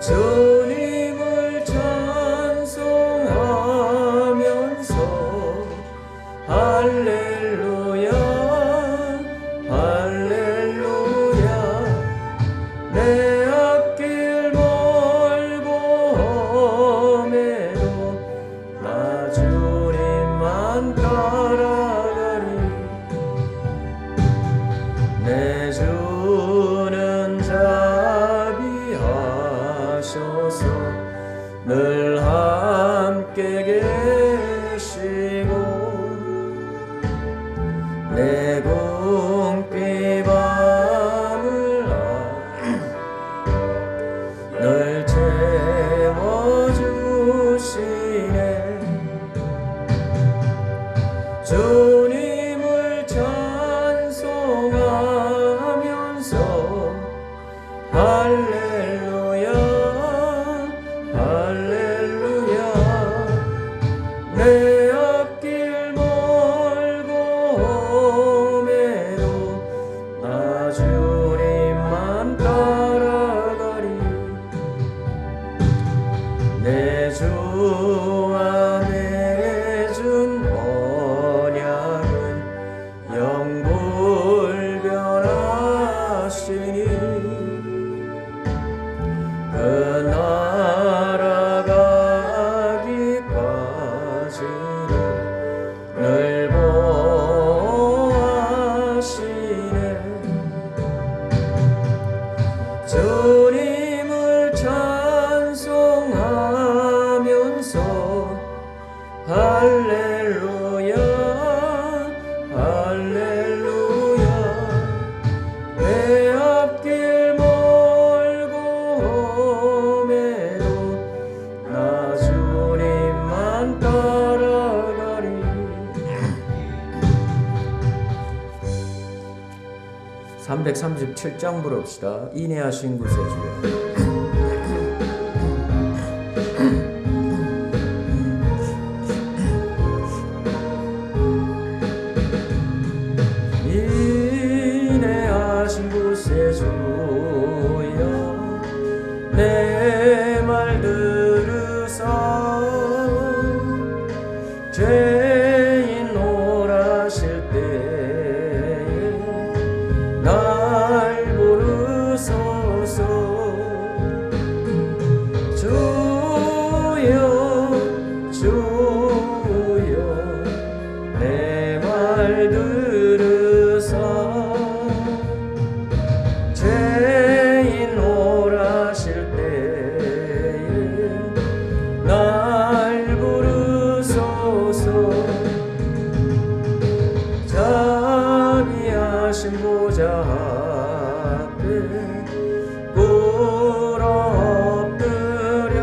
주님을 찬송하면서 할렐루야 할렐루야 내 앞길 멀고 험해도 나 주님만 따라가리 내 주는 자비하셔서 늘 함께 계시고 내 궁핍 밤을 늘 채워주시네 주님을 찬송하면서 할렐루야 할렐루야 내 앞길 멀고 험해도 나 주님만 따라가리 내 주와 맺은 언약은 영불변하시니 그 나라가기까지는 늘 보호하시네 주님을 찬송하면서 할렐루야 할렐루야 내 앞길 멀고 험해도 나 주님만 따라가리 337장 부릅시다. 인내하신 구세주여 인내하신 구세주여 내 말 들으사 죄인 오라실 때에 날 부르소서 주여 주여 내 말 들으사 죄인 오라실 때에 날 부르소서 자비하신 보좌 앞에 꿇어 엎드려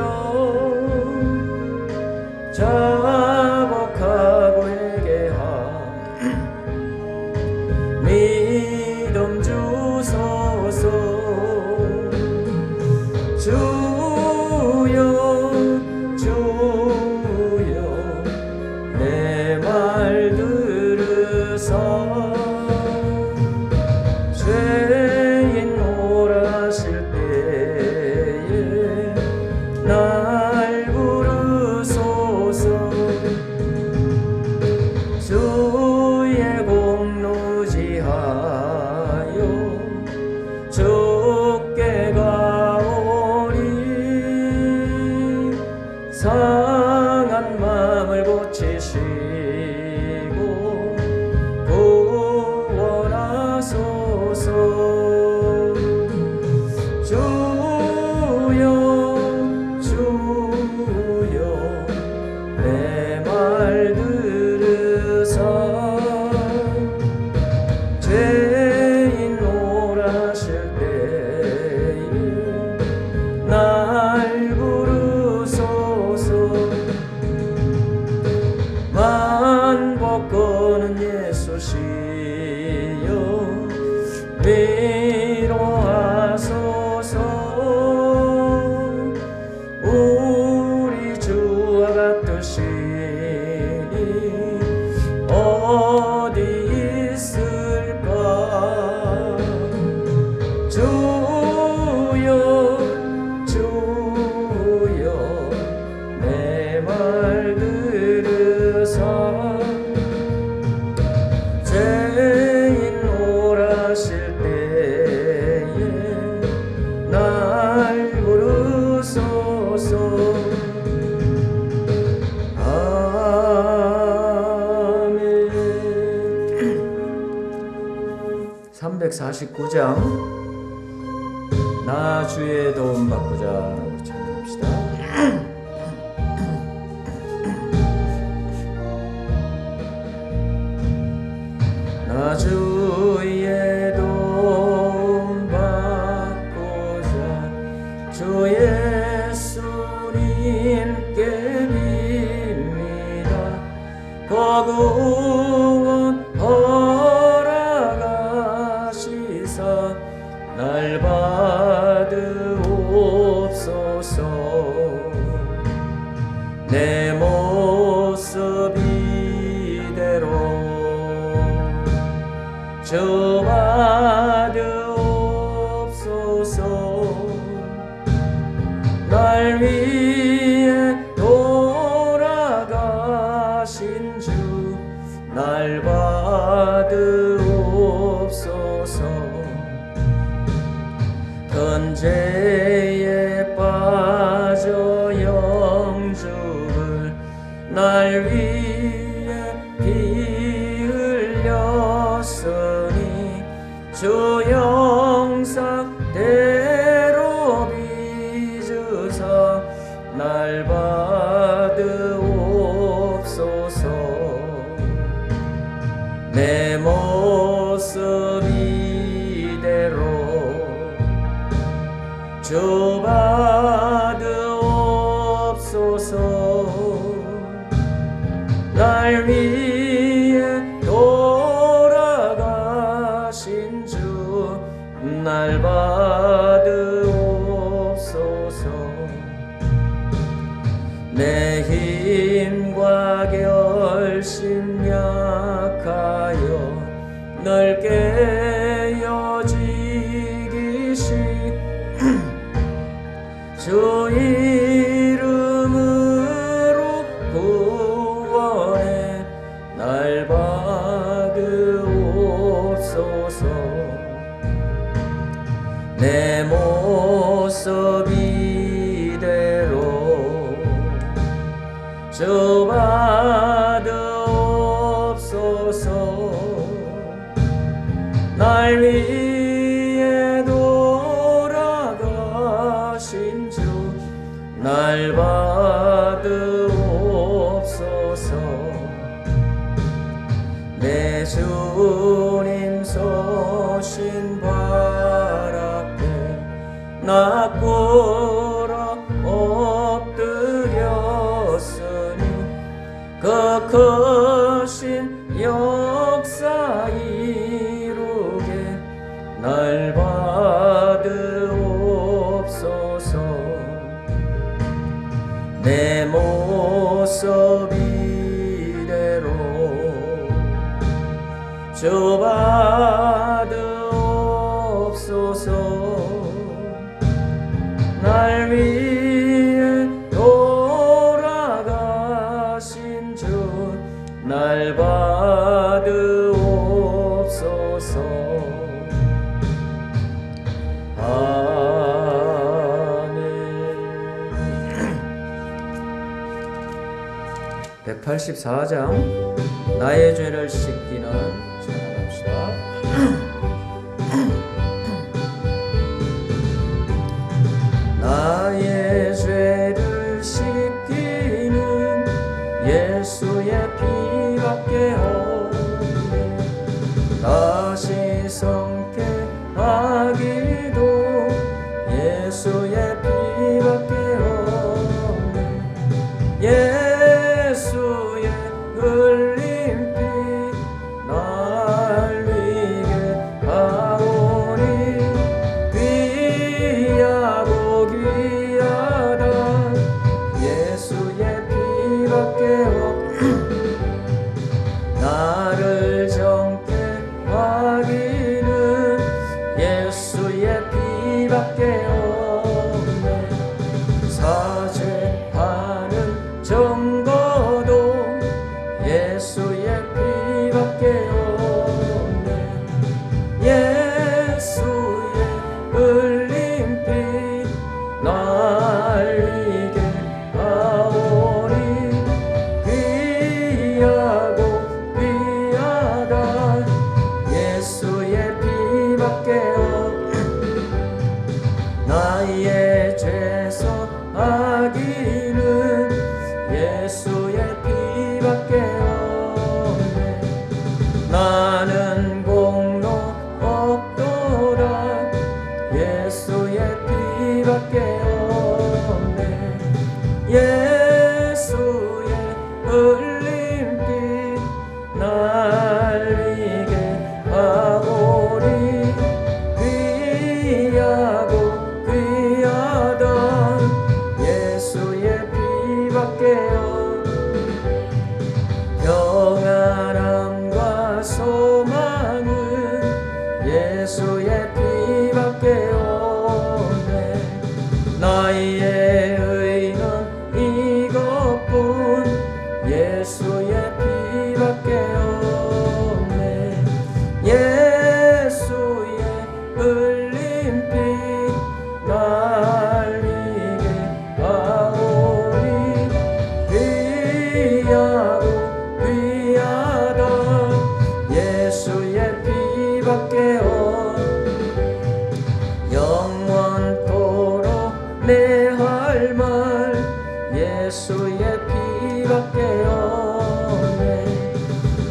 자복하고 회개하 믿음 주소서 주여 주여 내 말 들으사 죄인 오라실 때에 날 부르소서 주의 공로지하여 주께 가오니 상한 마음을 고치시고 구원하소서 주여 주여 내 말 들으사 죄인 오라실 때에 날 부르소서 만복거는 예수시여 위로하소서 우리 주와 같으시니 어디 있을까 주여 주여 49장 나 주의 도움 받고자 라고 찬양합시다. 나 주의 도움 받고자 주 예수님께 빕니다. 거구원 허락하시사 날 받으옵소서. 내 모습 이대로 주 받으옵소서. 날 위해 돌아가신 주 날 받으옵소서. 근죄에 빠져 영죽을 날 위해 피 흘렸으니 주 영상대로 빚으사 날 받으옵소서. 내 모습 이대로 주 받으옵소서. 날 위해 돌아가신 주 날 받으옵소서. 내 힘과 결심 약하여 널 깨어지기시 주 이름으로 구원해 날 받으옵소서. 내 모습 이대로 주 받으옵소서. 날 위해 돌아가신 주 날 받으옵소서. 내 주님 서신 발 앞에 나 꿇어 엎드렸으니 그 크신 역사 이루게 날 받으옵소서. 내 모습 이대로 주 받으옵소서. 날 위해 돌아가신 주 날 받으옵소서. 아멘. 184장 나의 죄를 씻기는 찬양합시다. 나의 죄를 씻기는 예수의 피밖에 없네. 다시 성케 하기도 예수의 피밖에 없네. 예수의 흘린 피 날 위해 피밖에 없네. 예수의 흘린 피 날리게 하오니 귀하고 귀하던 예수의 피밖에 평안함과 소망은 예수의 피밖에 없네. 나의 의는 이것뿐 예수의 피밖에 없네. 예수의 흘린 피 날리게 하오니 귀하고 귀하다 예수의 피밖에 영원토록 내 할 말 예수의 피밖에 없네.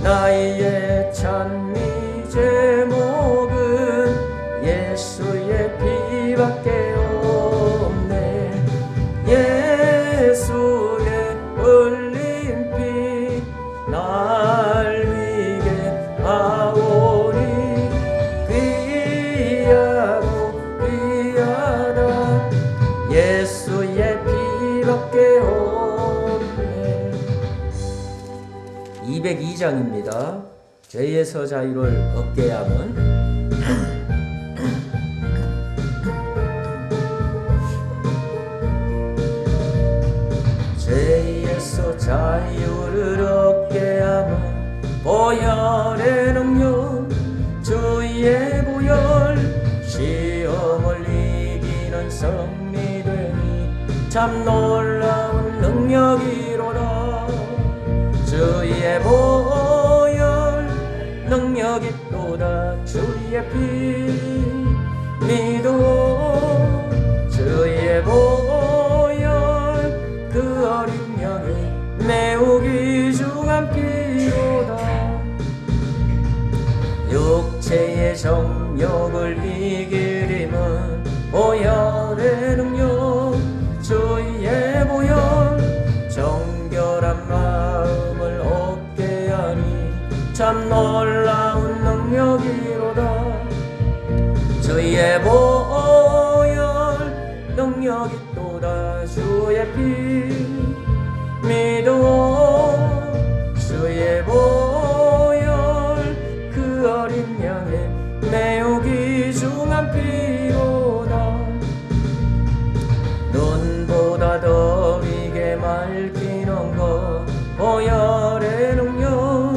나의 찬미 제목은 예수의 피밖에 없네. 예수의 흘린 피 날리게 하오니 귀하고 귀하다 예수의 피밖에 없네. 202장입니다. 죄에서 자유를 얻게 함은 죄에서 자유를 얻게 함은 보혈의 능력 주의 보혈 시험을 이기는 승리되니 참 놀라운 능력이로다. 주의 보혈 능력이 또다 주의 피 믿어 주의 보혈 그 어린 양의 매우 귀중한 피로다. 육체의 정욕을 이길 힘은 보혈의 능력 주의 보혈 정결한 마음을 얻게 하니 참 놀라운 능력이로다. 주의 보혈 능력이 또다 주의 피 믿어 주의 보혈 그 어린 양의 매우 귀중한 피로다. 눈보다 더 이게 맑히는 것 보혈의 능력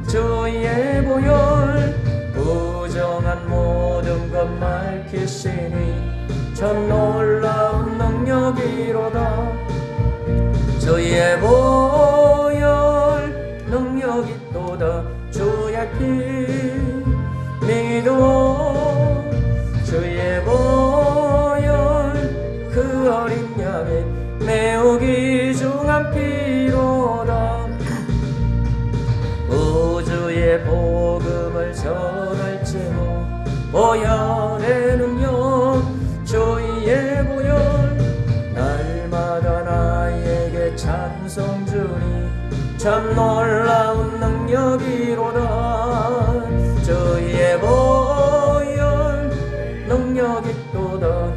주의 보혈 부정한 모든 것 밝히시니 참 놀라운 능력이로다. 주의 보혈 능력이 또다 주의 피 믿어 주의 보혈 그 어린 양의 매우 귀중한 피로다. 우주의 복음을 전할 제목 보혈의 능력 주의 보혈 날마다 나에게 찬송 주니 참 놀라운 능력이로다. 주의 보혈 능력이 또다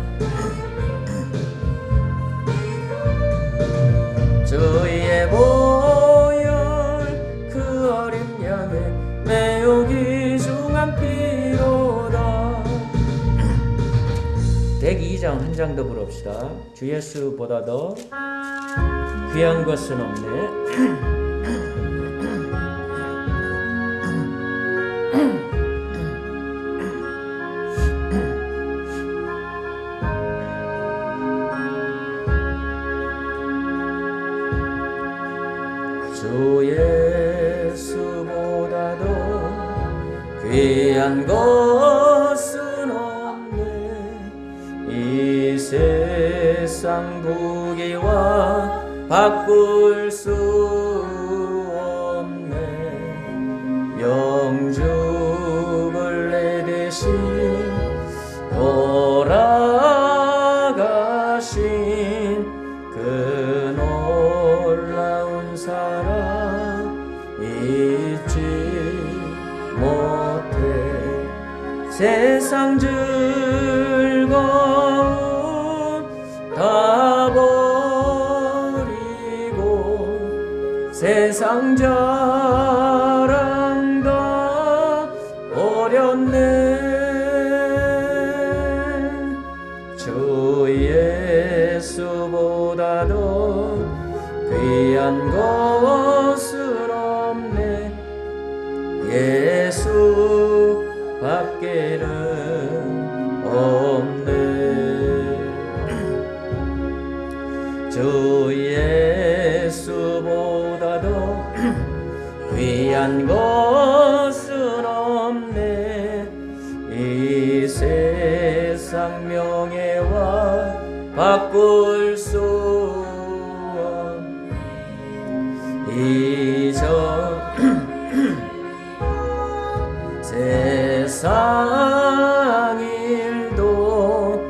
주의 보혈 그 어린 양의 매우 귀중한 피로다. 102장 한 장 더 부릅시다. 주 예수보다 더 귀한 것은 없네. 주 예수보다도 귀한 것은 없네. 이 세상 부귀와 바꿀 수 없네. 영죽을 내 대신 돌아가 하신 그 놀라운 사랑 잊지 못해. 세상 즐거움 다 버리고 세상 자랑 다 버렸네. 주 예수보다도 귀한 것은 없네. 예수 밖에는 없네. 주 예수보다도 귀한 것은 없네. 이 세상 명예와 바꿀 수 없네. 이저 세상 일도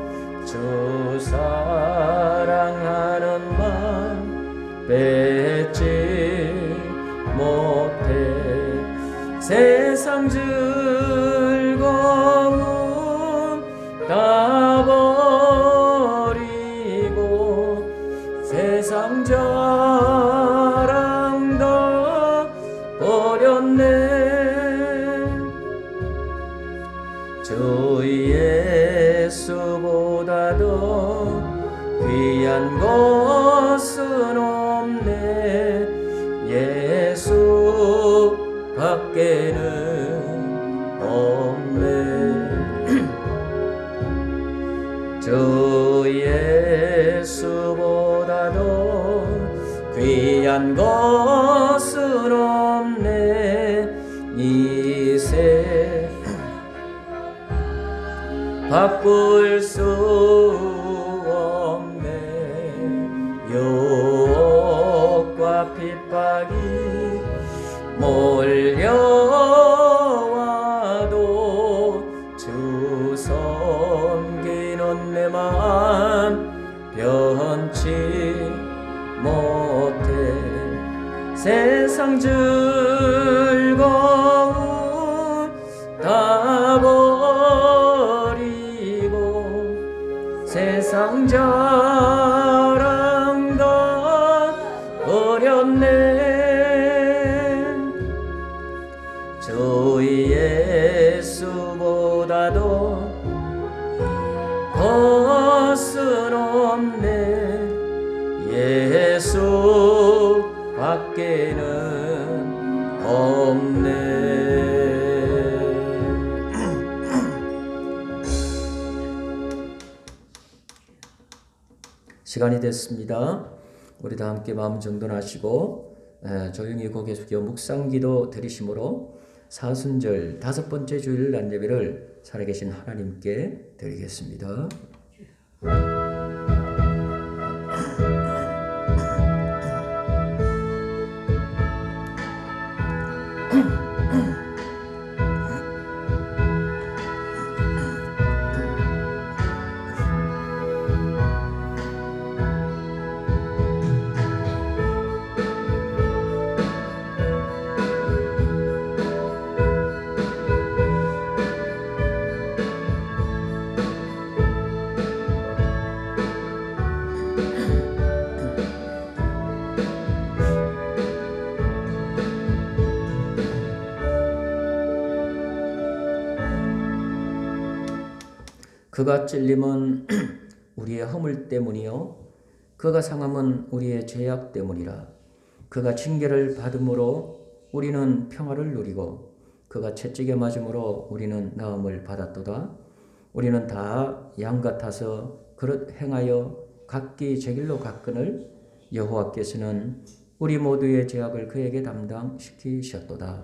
주 사랑하는 맘 뺏지 못해. 세상 즐거움 다 버리고 세상 자랑 다 버렸네. 주 예수보다도 귀한 것은 없네. 예수 밖에는 없네. 주 예수보다도 귀한 것은 없네. 이세 바꿀 수 없네. 유혹과 핍박이 몰려와도 주 섬기는 내 마음 변치 못해. 세상 즐거움 다 버리고 세상 자랑 다 버렸네. 주 예수보다도 것은 없네. 예수 밖에는 없네. 시간이 됐습니다. 우리 다 함께 마음 정돈하시고 조용히 고개 숙여 묵상기도 드리심으로 사순절 5번째 주일 안예배를 살아계신 하나님께 드리겠습니다. 그가 찔림은 우리의 허물 때문이요 그가 상함은 우리의 죄악 때문이라. 그가 징계를 받음으로 우리는 평화를 누리고 그가 채찍에 맞음으로 우리는 나음을 받았도다. 우리는 다 양 같아서 그릇 행하여 각기 제 길로 갔거늘 여호와께서는 우리 모두의 죄악을 그에게 담당시키셨도다.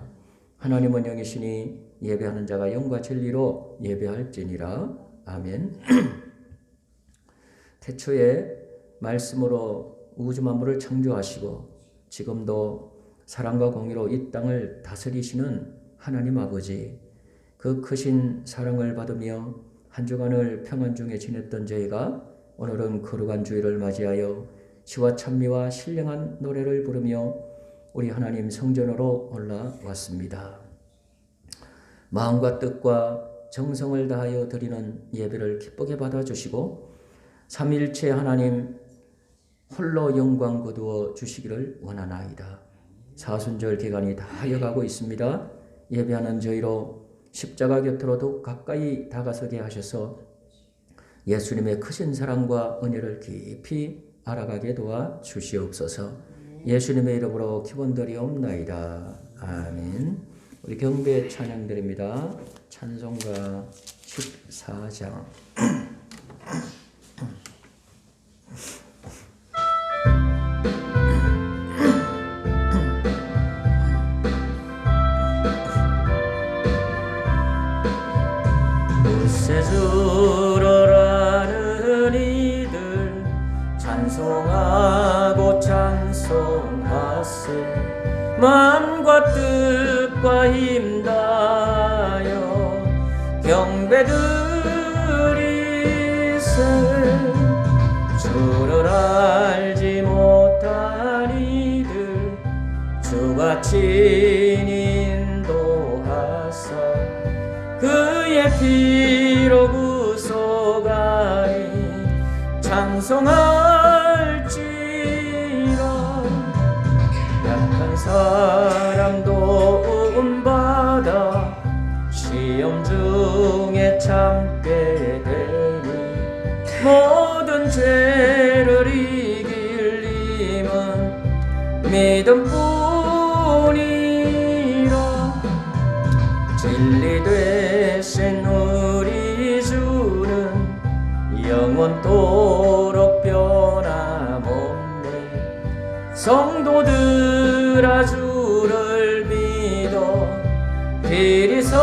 하나님은 영이시니 예배하는 자가 영과 진리로 예배할지니라. 아멘. 태초에 말씀으로 우주 만물을 창조하시고 지금도 사랑과 공의로 이 땅을 다스리시는 하나님 아버지, 그 크신 사랑을 받으며 한 주간을 평안 중에 지냈던 저희가 오늘은 거룩한 주일을 맞이하여 시와 찬미와 신령한 노래를 부르며 우리 하나님 성전으로 올라왔습니다. 마음과 뜻과 정성을 다하여 드리는 예배를 기쁘게 받아주시고 삼일체 하나님 홀로 영광 거두어 주시기를 원하나이다. 사순절 기간이 다하여가고 있습니다. 예배하는 저희로 십자가 곁으로 더욱 가까이 다가서게 하셔서 예수님의 크신 사랑과 은혜를 깊이 알아가게 도와 주시옵소서. 예수님의 이름으로 기원드리옵나이다. 아멘. 우리 경배 찬양드립니다. 찬송가 14장. 주로라는 이들 찬송하고 찬송하세. 마음과 뜻과 힘다여 경배드리세. 주를 알지 못한 이들 주가 친히 인도하사 그의 피로 구속하니 찬송할지라. 약한 사람 도움받아 시험 중에 참게 되니 모든 죄를 이길 힘은 믿음뿐이라. 진리 되신 우리 주는 영원토록 변함없네. 성도들아 주를 믿어 길이 섬기세.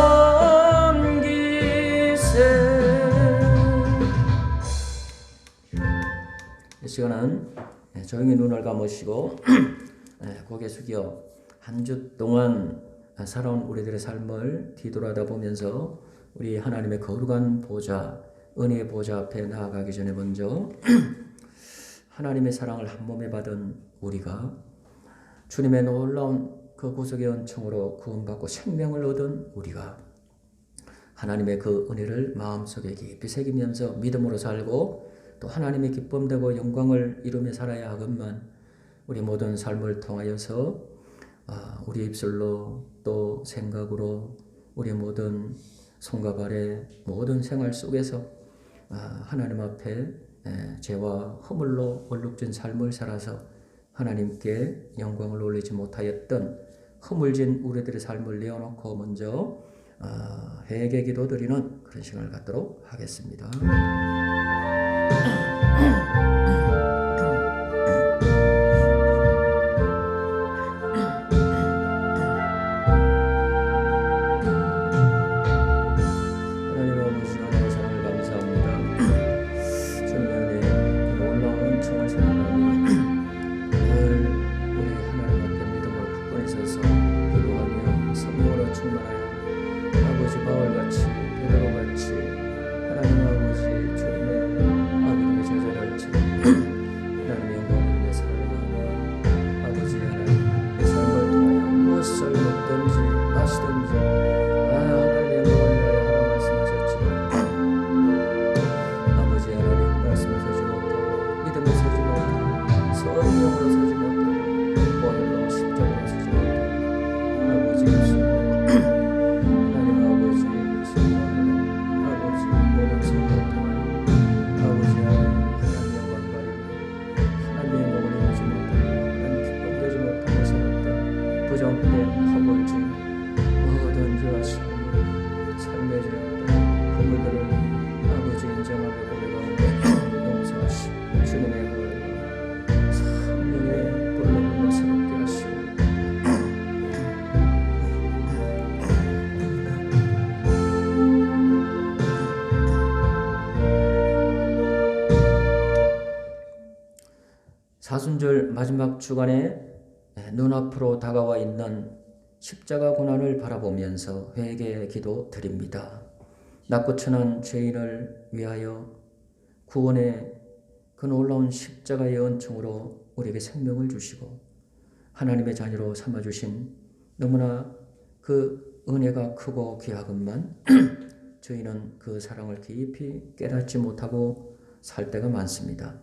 이 시간은 조용히 눈을 감으시고 고개 숙여 한 주 동안 살아온 우리들의 삶을 뒤돌아다 보면서 우리 하나님의 거룩한 보좌, 은혜의 보좌 앞에 나아가기 전에 먼저 하나님의 사랑을 한 몸에 받은 우리가 주님의 놀라운 그 구속의 은총으로 구원받고 생명을 얻은 우리가 하나님의 그 은혜를 마음속에 깊이 새기면서 믿음으로 살고 또 하나님의 기쁨되고 영광을 이루며 살아야 하건만 우리 모든 삶을 통하여서 우리 입술로 또 생각으로 우리 모든 손과 발의 모든 생활 속에서 하나님 앞에 죄와 허물로 얼룩진 삶을 살아서 하나님께 영광을 올리지 못하였던 허물진 우리들의 삶을 내어놓고 먼저 회개 기도 드리는 그런 시간을 갖도록 하겠습니다. 사순절 마지막 주간에 눈앞으로 다가와 있는 십자가 고난을 바라보면서 회개의 기도 드립니다. 낮고 천한 죄인을 위하여 구원의 그 놀라운 십자가의 은총으로 우리에게 생명을 주시고 하나님의 자녀로 삼아주신 너무나 그 은혜가 크고 귀하건만 저희는 그 사랑을 깊이 깨닫지 못하고 살 때가 많습니다.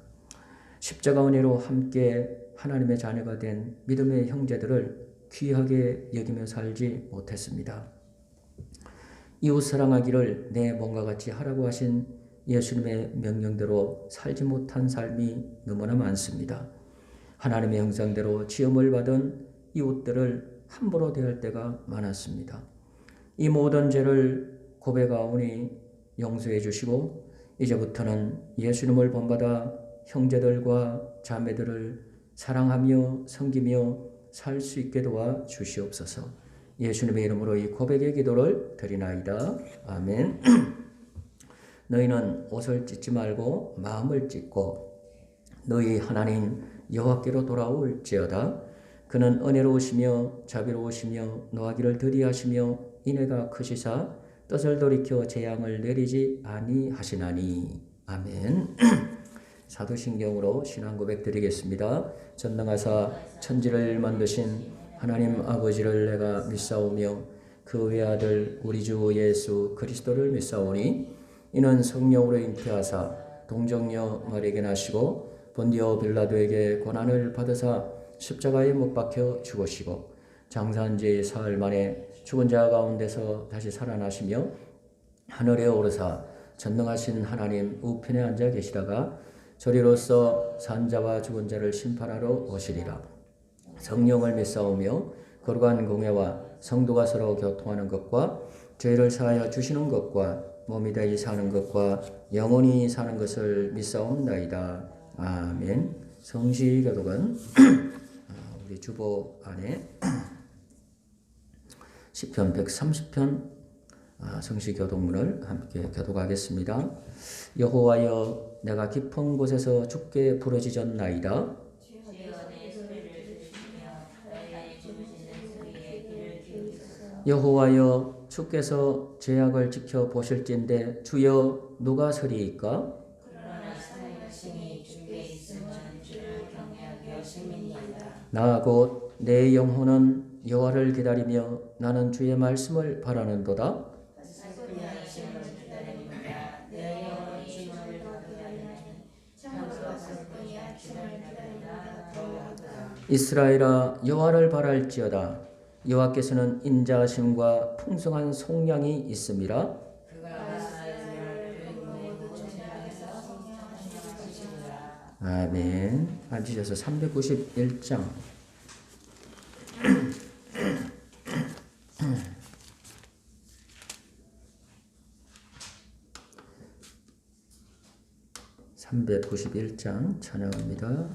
십자가 은혜로 함께 하나님의 자녀가 된 믿음의 형제들을 귀하게 여기며 살지 못했습니다. 이웃 사랑하기를 내 몸과 같이 하라고 하신 예수님의 명령대로 살지 못한 삶이 너무나 많습니다. 하나님의 형상대로 지음을 받은 이웃들을 함부로 대할 때가 많았습니다. 이 모든 죄를 고백하오니 용서해 주시고 이제부터는 예수님을 본받아 형제들과 자매들을 사랑하며 섬기며 살 수 있게 도와 주시옵소서. 예수님의 이름으로 이 고백의 기도를 드리나이다. 아멘. 너희는 옷을 찢지 말고 마음을 찢고 너희 하나님 여호와께로 돌아올지어다. 그는 은혜로우시며 자비로우시며 노하기를 더디하시며 인애가 크시사 뜻을 돌이켜 재앙을 내리지 아니하시나니. 아멘. 사도신경으로 신앙 고백 드리겠습니다. 전능하사 천지를 만드신 하나님 아버지를 내가 믿사오며 그 외아들 우리 주 예수 그리스도를 믿사오니 이는 성령으로 잉태하사 동정녀 마리에게 나시고 본디오 빌라도에게 고난을 받으사 십자가에 못 박혀 죽으시고 장사한 지 사흘 만에 죽은 자 가운데서 다시 살아나시며 하늘에 오르사 전능하신 하나님 우편에 앉아 계시다가 저리로서 산자와 죽은 자를 심판하러 오시리라. 성령을 믿사오며 거룩한 공회와 성도가 서로 교통하는 것과 죄를 사하여 주시는 것과 몸이 다시 사는 것과 영원히 사는 것을 믿사옵나이다. 아멘. 성시교독은 우리 주보 안에 시편 130편 성시교독문을 함께 교독하겠습니다. 여호와여 내가 깊은 곳에서 주께 부르짖었나이다. 여호와여 주께서 죄악을 지켜 보실진대 주여 누가 서리이까? 나 곧 내 영혼은 여호와를 기다리며 나는 주의 말씀을 바라는도다. 이스라엘아 여호와를 바랄지어다. 여호와께서는 인자하심과 풍성한 속량이 있음이라. 아멘. 앉으셔서 391장 찬양합니다.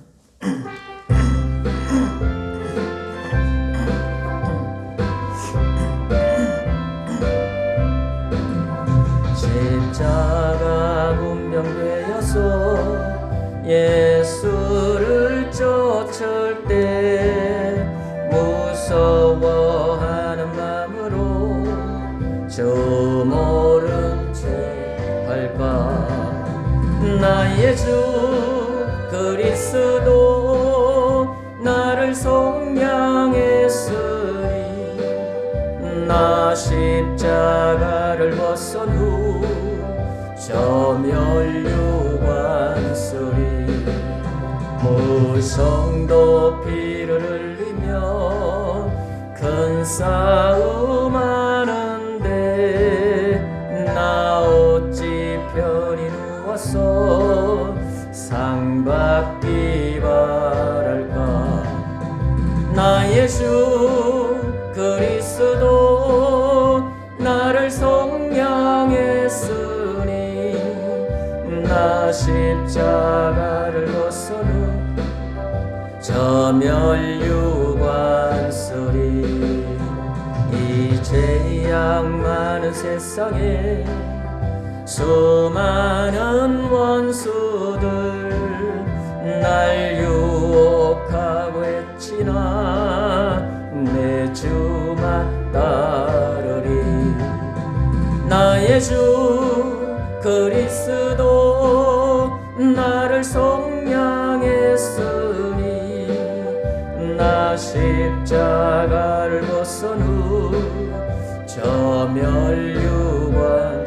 십자가 분명되어서 예수를 쫓을 때 무서워하는 마음으로 저 모른 채 할까. 나의 주 그리스도 나를 속량했으니 나 십자가를 벗은 후 저 멸류관 쓰리. 무성도 피를 흘리며 큰 싸움 하는데 나 어찌 편히 누워서 상 받기 바랄까. 나의 주 그리스도 나를 속량했으니 나 십자가를 벗은 후 저 멸류관 쓰리. 이 죄악 많은 세상에 수많은 원수들 날 유혹하고 했지나 내 주만 따르리. 나의 주 그리스도 나를 속 십자가를 벗은 후 저 면류관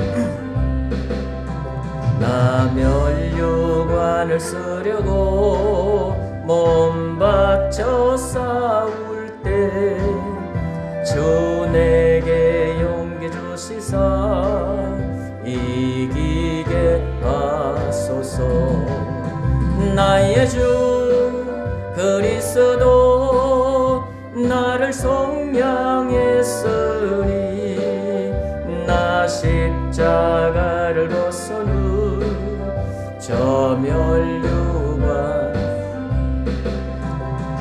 나 면류관을 쓰려고 몸 바쳐 싸울 때 주 내게 용기 주시사 이기게 하소서. 나의 주 그리스도 나를 속량했으니 나 십자가를 벗은 후 저 면류관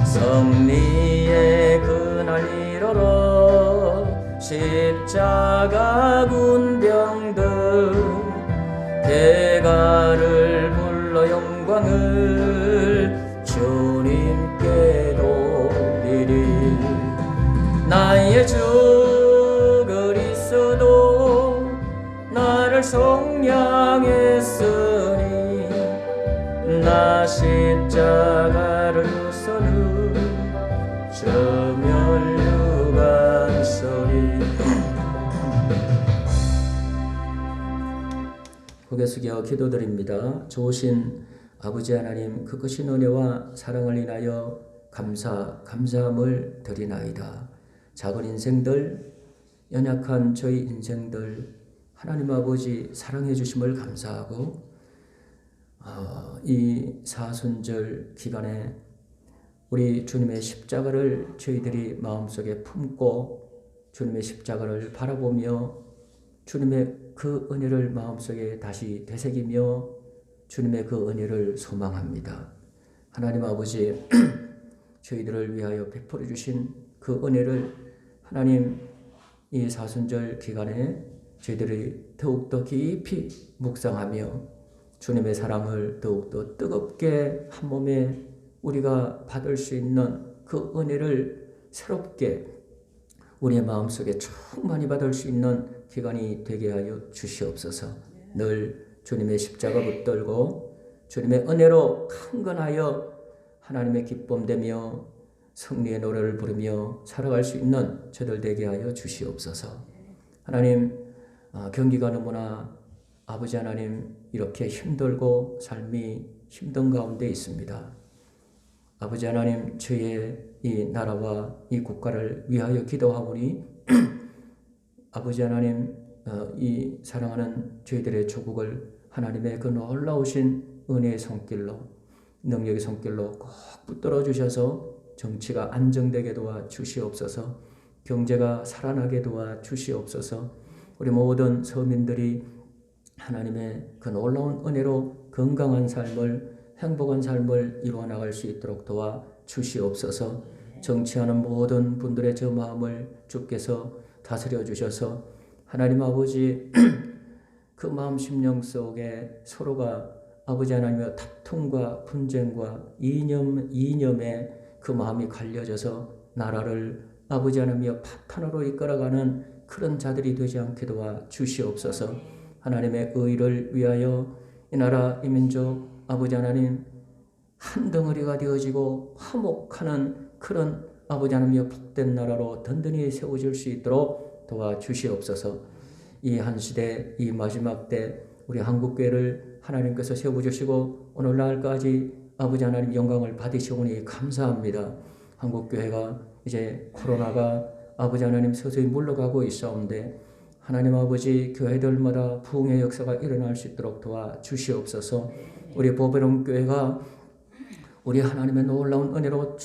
승리의 그날 이르러 십자가 군병들 대가를 불러 영광을 주님께 돌리리. 나의 주 그리스도 나를 속량했으니 나 십자가를 벗은 후 저 면류관 소리. 고개 숙여 기도드립니다. 좋으신 아버지 하나님, 그 크신 은혜와 사랑을 인하여 감사함을 드리나이다. 작은 인생들, 연약한 저희 인생들 하나님 아버지 사랑해 주심을 감사하고 이 사순절 기간에 우리 주님의 십자가를 저희들이 마음속에 품고 주님의 십자가를 바라보며 주님의 그 은혜를 마음속에 다시 되새기며 주님의 그 은혜를 소망합니다. 하나님 아버지, 저희들을 위하여 베풀어 주신 그 은혜를 하나님 이 사순절 기간에 저희들이 더욱더 깊이 묵상하며 주님의 사랑을 더욱더 뜨겁게 한 몸에 우리가 받을 수 있는 그 은혜를 새롭게 우리의 마음속에 충만히 받을 수 있는 기간이 되게 하여 주시옵소서. 늘 주님의 십자가 붙들고 주님의 은혜로 강건하여 하나님의 기쁨되며 승리의 노래를 부르며 살아갈 수 있는 저들 되게 하여 주시옵소서. 하나님, 경기가 너무나 아버지 하나님 이렇게 힘들고 삶이 힘든 가운데 있습니다. 아버지 하나님, 저의 이 나라와 이 국가를 위하여 기도하오니 아버지 하나님, 이 사랑하는 저희들의 조국을 하나님의 그 놀라우신 은혜의 손길로 능력의 손길로 꼭 붙들어 주셔서 정치가 안정되게 도와 주시옵소서. 경제가 살아나게 도와 주시옵소서. 우리 모든 서민들이 하나님의 그 놀라운 은혜로 건강한 삶을 행복한 삶을 이루어 나갈 수 있도록 도와 주시옵소서. 정치하는 모든 분들의 저 마음을 주께서 다스려 주셔서 하나님 아버지 그 마음 심령 속에 서로가 아버지 하나님의 다툼과 분쟁과 이념에 그 마음이 갈려져서 나라를 아버지 하나님의 파탄으로 이끌어가는 그런 자들이 되지 않게 도와 주시옵소서. 하나님의 의를 위하여 이 나라 이 민족 아버지 하나님 한 덩어리가 되어지고 화목하는 그런 아버지 하나님의 복된 나라로 든든히 세워질 수 있도록 도와주시옵소서. 이 한 시대 이 마지막 때 우리 한국교회를 하나님께서 세워주시고 오늘날까지 아버지 하나님 영광을 받으시오니 감사합니다. 한국교회가 이제 코로나가 아버지 하나님 서서히 물러가고 있사온데 하나님 아버지 교회들마다 부흥의 역사가 일어날 수 있도록 도와주시옵소서. 우리 보배론 교회가 우리 하나님의 놀라운 은혜로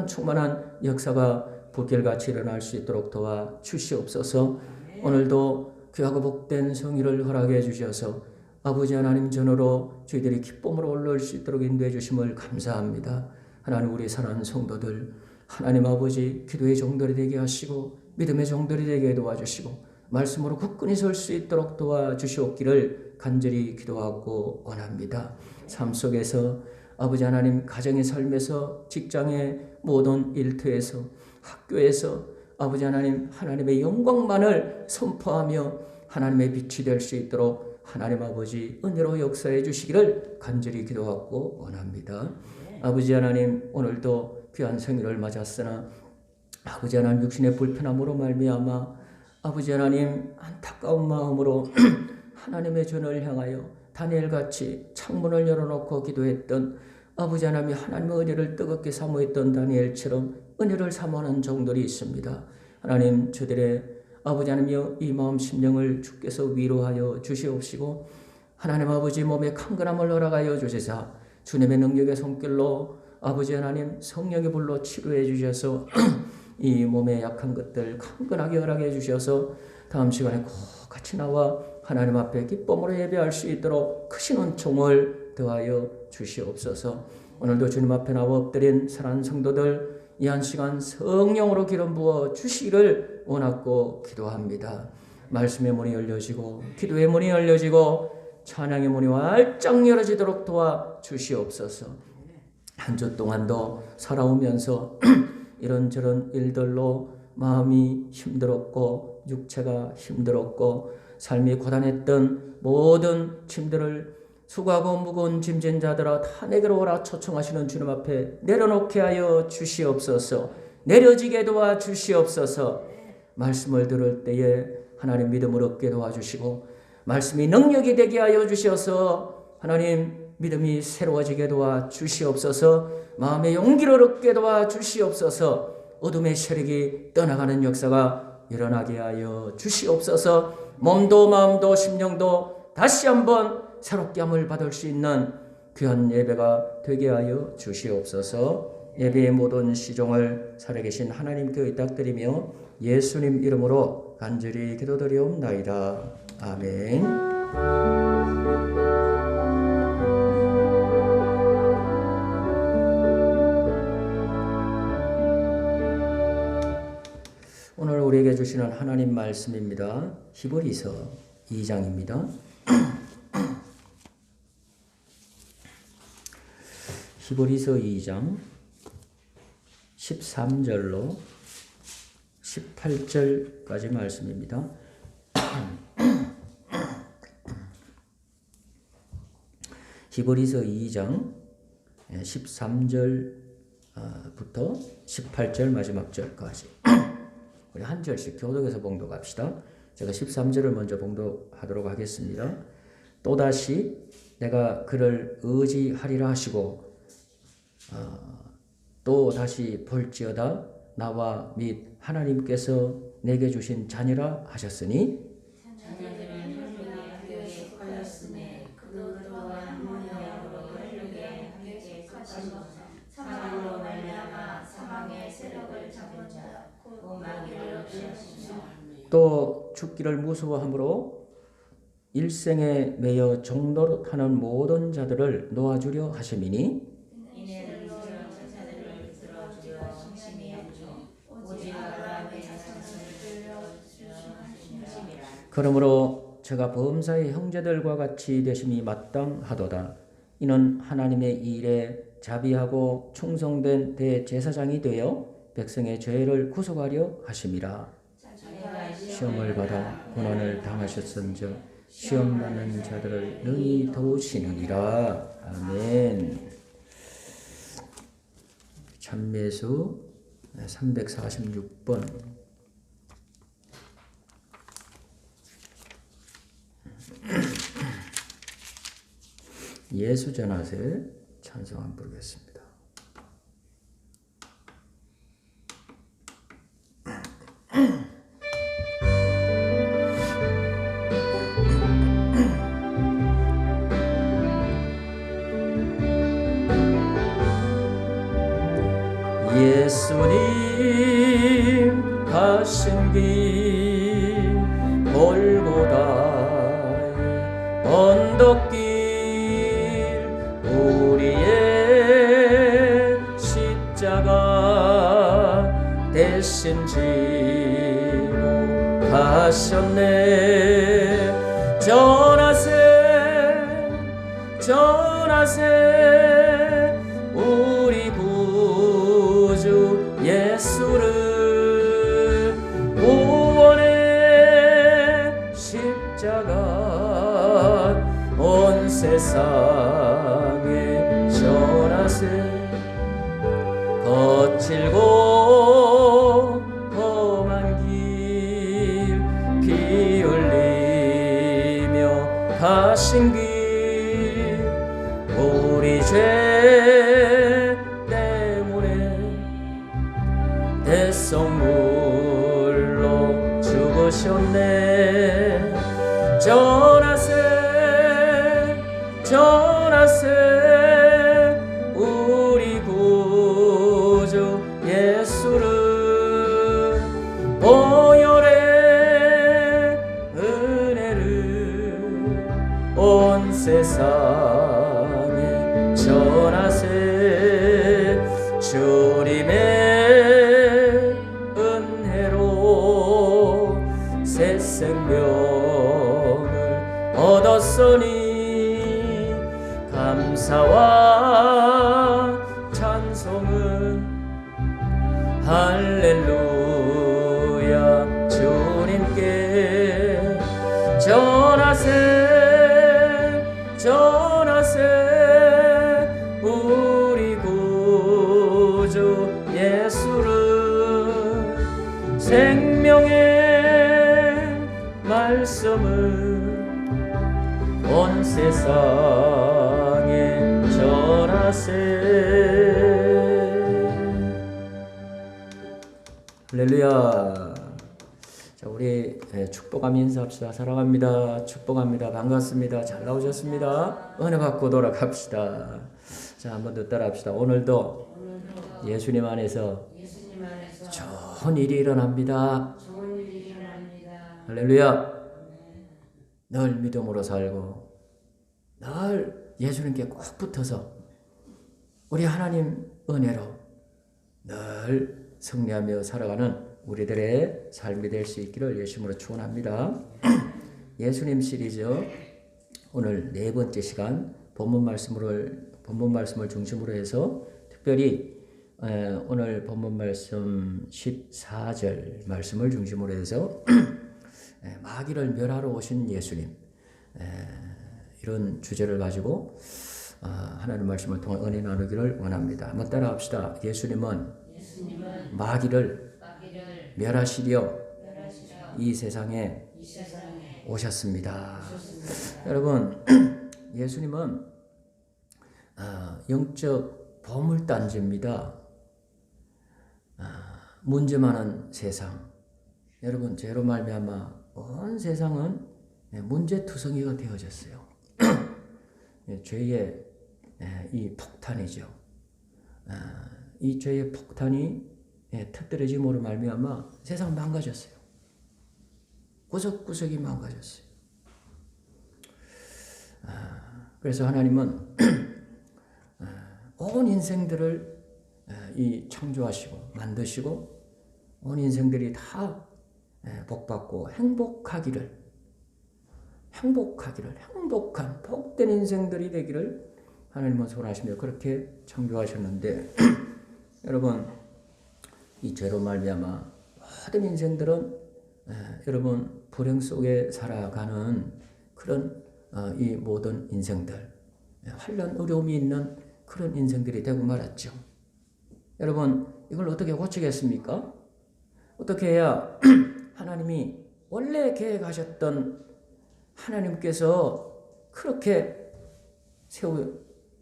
충만한 역사가 불길같이 일어날 수 있도록 도와주시옵소서. 오늘도 귀하고 복된 성의를 허락해 주셔서 아버지 하나님 전으로 저희들이 기쁨으로 올라올 수 있도록 인도해 주심을 감사합니다. 하나님, 우리 사랑하는 성도들 하나님 아버지 기도의 종들이 되게 하시고 믿음의 종들이 되게 도와주시고 말씀으로 굳건히 설 수 있도록 도와주시옵기를 간절히 기도하고 원합니다. 삶 속에서 아버지 하나님 가정의 삶에서 직장의 모든 일터에서 학교에서 아버지 하나님 하나님의 영광만을 선포하며 하나님의 빛이 될 수 있도록 하나님 아버지 은혜로 역사해 주시기를 간절히 기도하고 원합니다. 아버지 하나님, 오늘도 귀한 생일을 맞았으나 아버지 하나님 육신의 불편함으로 말미암아 아버지 하나님 안타까운 마음으로 하나님의 전을 향하여 다니엘같이 창문을 열어놓고 기도했던 아버지 하나님이 하나님의 은혜를 뜨겁게 사모했던 다니엘처럼 은혜를 사모하는 종들이 있습니다. 하나님 저들의 아버지 하나님이여 이 마음 심령을 주께서 위로하여 주시옵시고 하나님 아버지 몸에 강건함을 허락하여 주시사 주님의 능력의 손길로 아버지 하나님 성령의 불로 치료해 주셔서 이 몸에 약한 것들 강건하게 허락해 주셔서 다음 시간에 꼭 같이 나와 하나님 앞에 기쁨으로 예배할 수 있도록 크신 은총을 더하여 주시옵소서. 오늘도 주님 앞에 나와 엎드린 사랑하는 성도들 이 한 시간 성령으로 기름 부어 주시기를 원하고 기도합니다. 말씀의 문이 열려지고 기도의 문이 열려지고 찬양의 문이 활짝 열어지도록 도와 주시옵소서. 한 주 동안도 살아오면서 이런저런 일들로 마음이 힘들었고 육체가 힘들었고 삶이 고단했던 모든 짐들을 수고하고 무거운 짐진 자들아 다 내게로 오라 초청하시는 주님 앞에 내려놓게 하여 주시옵소서. 내려지게 도와 주시옵소서. 말씀을 들을 때에 하나님 믿음을 얻게 도와주시고 말씀이 능력이 되게 하여 주셔서 하나님 믿음이 새로워지게 도와 주시옵소서. 마음의 용기를 얻게 도와 주시옵소서. 어둠의 세력이 떠나가는 역사가 일어나게 하여 주시옵소서. 몸도 마음도 심령도 다시 한번 새롭게 함을 받을 수 있는 귀한 예배가 되게 하여 주시옵소서. 예배의 모든 시종을 살아계신 하나님께 의탁드리며 예수님 이름으로 간절히 기도드리옵나이다. 아멘. 오늘 우리에게 주시는 하나님 말씀입니다. 히브리서 2장입니다. 히브리서 2장 13절로 18절까지 말씀입니다. 히브리서 2장 13절부터 18절 마지막 절까지 우리 한 절씩 교독해서 봉독합시다. 제가 13절을 먼저 봉독하도록 하겠습니다. 또다시 내가 그를 의지하리라 하시고 또 다시 볼지어다 나와 및 하나님께서 내게 주신 자녀라 하셨으니 자녀들은 혈육의 교회에 속하였으니 그도 또한 모형으로 혈육의 함께 속하시고 사망으로 말미암아 사망의 세력을 잡은 자 곧 마귀를 없이 하시며 또 죽기를 무서워함으로 일생에 매여 종노릇하는 모든 자들을 놓아주려 하심이니 이는 이처럼 자들을 들어주려 심심히 하죠 오직 아브라함의 자손을 들려주려 심심이라. 그러므로 제가 범사의 형제들과 같이 되심이 마땅하도다. 이는 하나님의 일에 자비하고 충성된 대제사장이 되어 백성의 죄를 구속하려 하심이라. 시험을 받아 고난을 당하셨은즉 시험 받는 자들을 능히 도우시느니라. 아멘. 찬매수 346번 예수 전하세 찬송 한번 부르겠습니다. 예수님 가신 길 골고다의 언덕길 우리의 십자가 대신 지고 가셨네. 전하세 우리 구주 예수를 구원의 십자가 온 세상에 전하세. 거칠고 험한 길 피 흘리며 가신 길 우리 죄 때문에 대성물로 죽으셨네. 전하세 우리 구주 예수를 보혈의 은혜를 온 세상에 전하세. 주님의 은혜로 새 생명을 얻었으니 감사와 찬송은 할렐루야 주님께 전하세 우리 구주 예수를 생명의 말씀을 온 세상에 전하세. 할렐루야. 자, 우리 축복하며 인사합시다. 사랑합니다. 축복합니다. 반갑습니다. 잘 나오셨습니다. 은혜 받고 돌아갑시다. 자, 한 번 더 따라합시다. 오늘도 예수님 안에서 좋은 일이 일어납니다. 할렐루야. 늘 믿음으로 살고 늘 예수님께 꼭 붙어서 우리 하나님 은혜로 늘 승리하며 살아가는 우리들의 삶이 될 수 있기를 예수님으로 축원합니다. 예수님 시리즈 오늘 네 번째 시간 본문 말씀을 중심으로 해서 특별히 오늘 본문 말씀 14절 말씀을 중심으로 해서 마귀를 멸하러 오신 예수님, 이런 주제를 가지고 하나님 말씀을 통해 은혜 나누기를 원합니다. 한번 따라합시다. 예수님은 마귀를 멸하시려 이 세상에 오셨습니다. 여러분, 예수님은 영적 보물단지입니다. 문제 많은 세상, 여러분 죄로 말미암아 온 세상은 문제투성이가 되어졌어요. 죄의 이 폭탄이죠. 이 죄의 폭탄이 터뜨려짐으로 말미암아 세상 망가졌어요. 구석구석이 망가졌어요. 그래서 하나님은 온 인생들을 창조하시고 만드시고 온 인생들이 다 복받고 행복한 복된 인생들이 되기를 하나님은 소원하시며 그렇게 창조하셨는데 여러분, 이 죄로 말미암아 모든 인생들은 여러분 불행 속에 살아가는 그런 이 모든 인생들, 환난 어려움이 있는 그런 인생들이 되고 말았죠. 여러분, 이걸 어떻게 고치겠습니까? 어떻게 해야 하나님이 원래 계획하셨던, 하나님께서 그렇게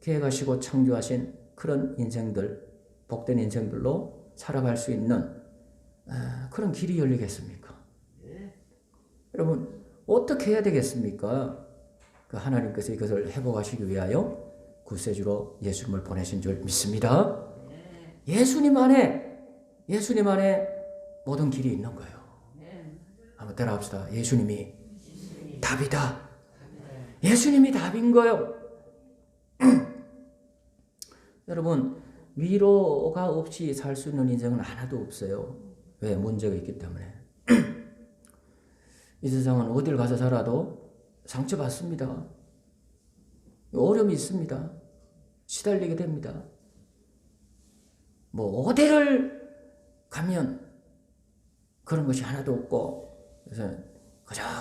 계획하시고 창조하신 그런 인생들, 복된 인생들로 살아갈 수 있는 그런 길이 열리겠습니까? 여러분, 어떻게 해야 되겠습니까? 그 하나님께서 이것을 회복하시기 위하여 구세주로 예수님을 보내신 줄 믿습니다. 예수님 안에 모든 길이 있는 거예요. 한번 따라합시다. 예수님이 답이다. 예수님이 답인 거예요. 여러분, 위로가 없이 살 수 있는 인생은 하나도 없어요. 왜? 문제가 있기 때문에. 이 세상은 어딜 가서 살아도 상처받습니다. 어려움이 있습니다. 시달리게 됩니다. 뭐 어디를 가면 그런 것이 하나도 없고, 그래서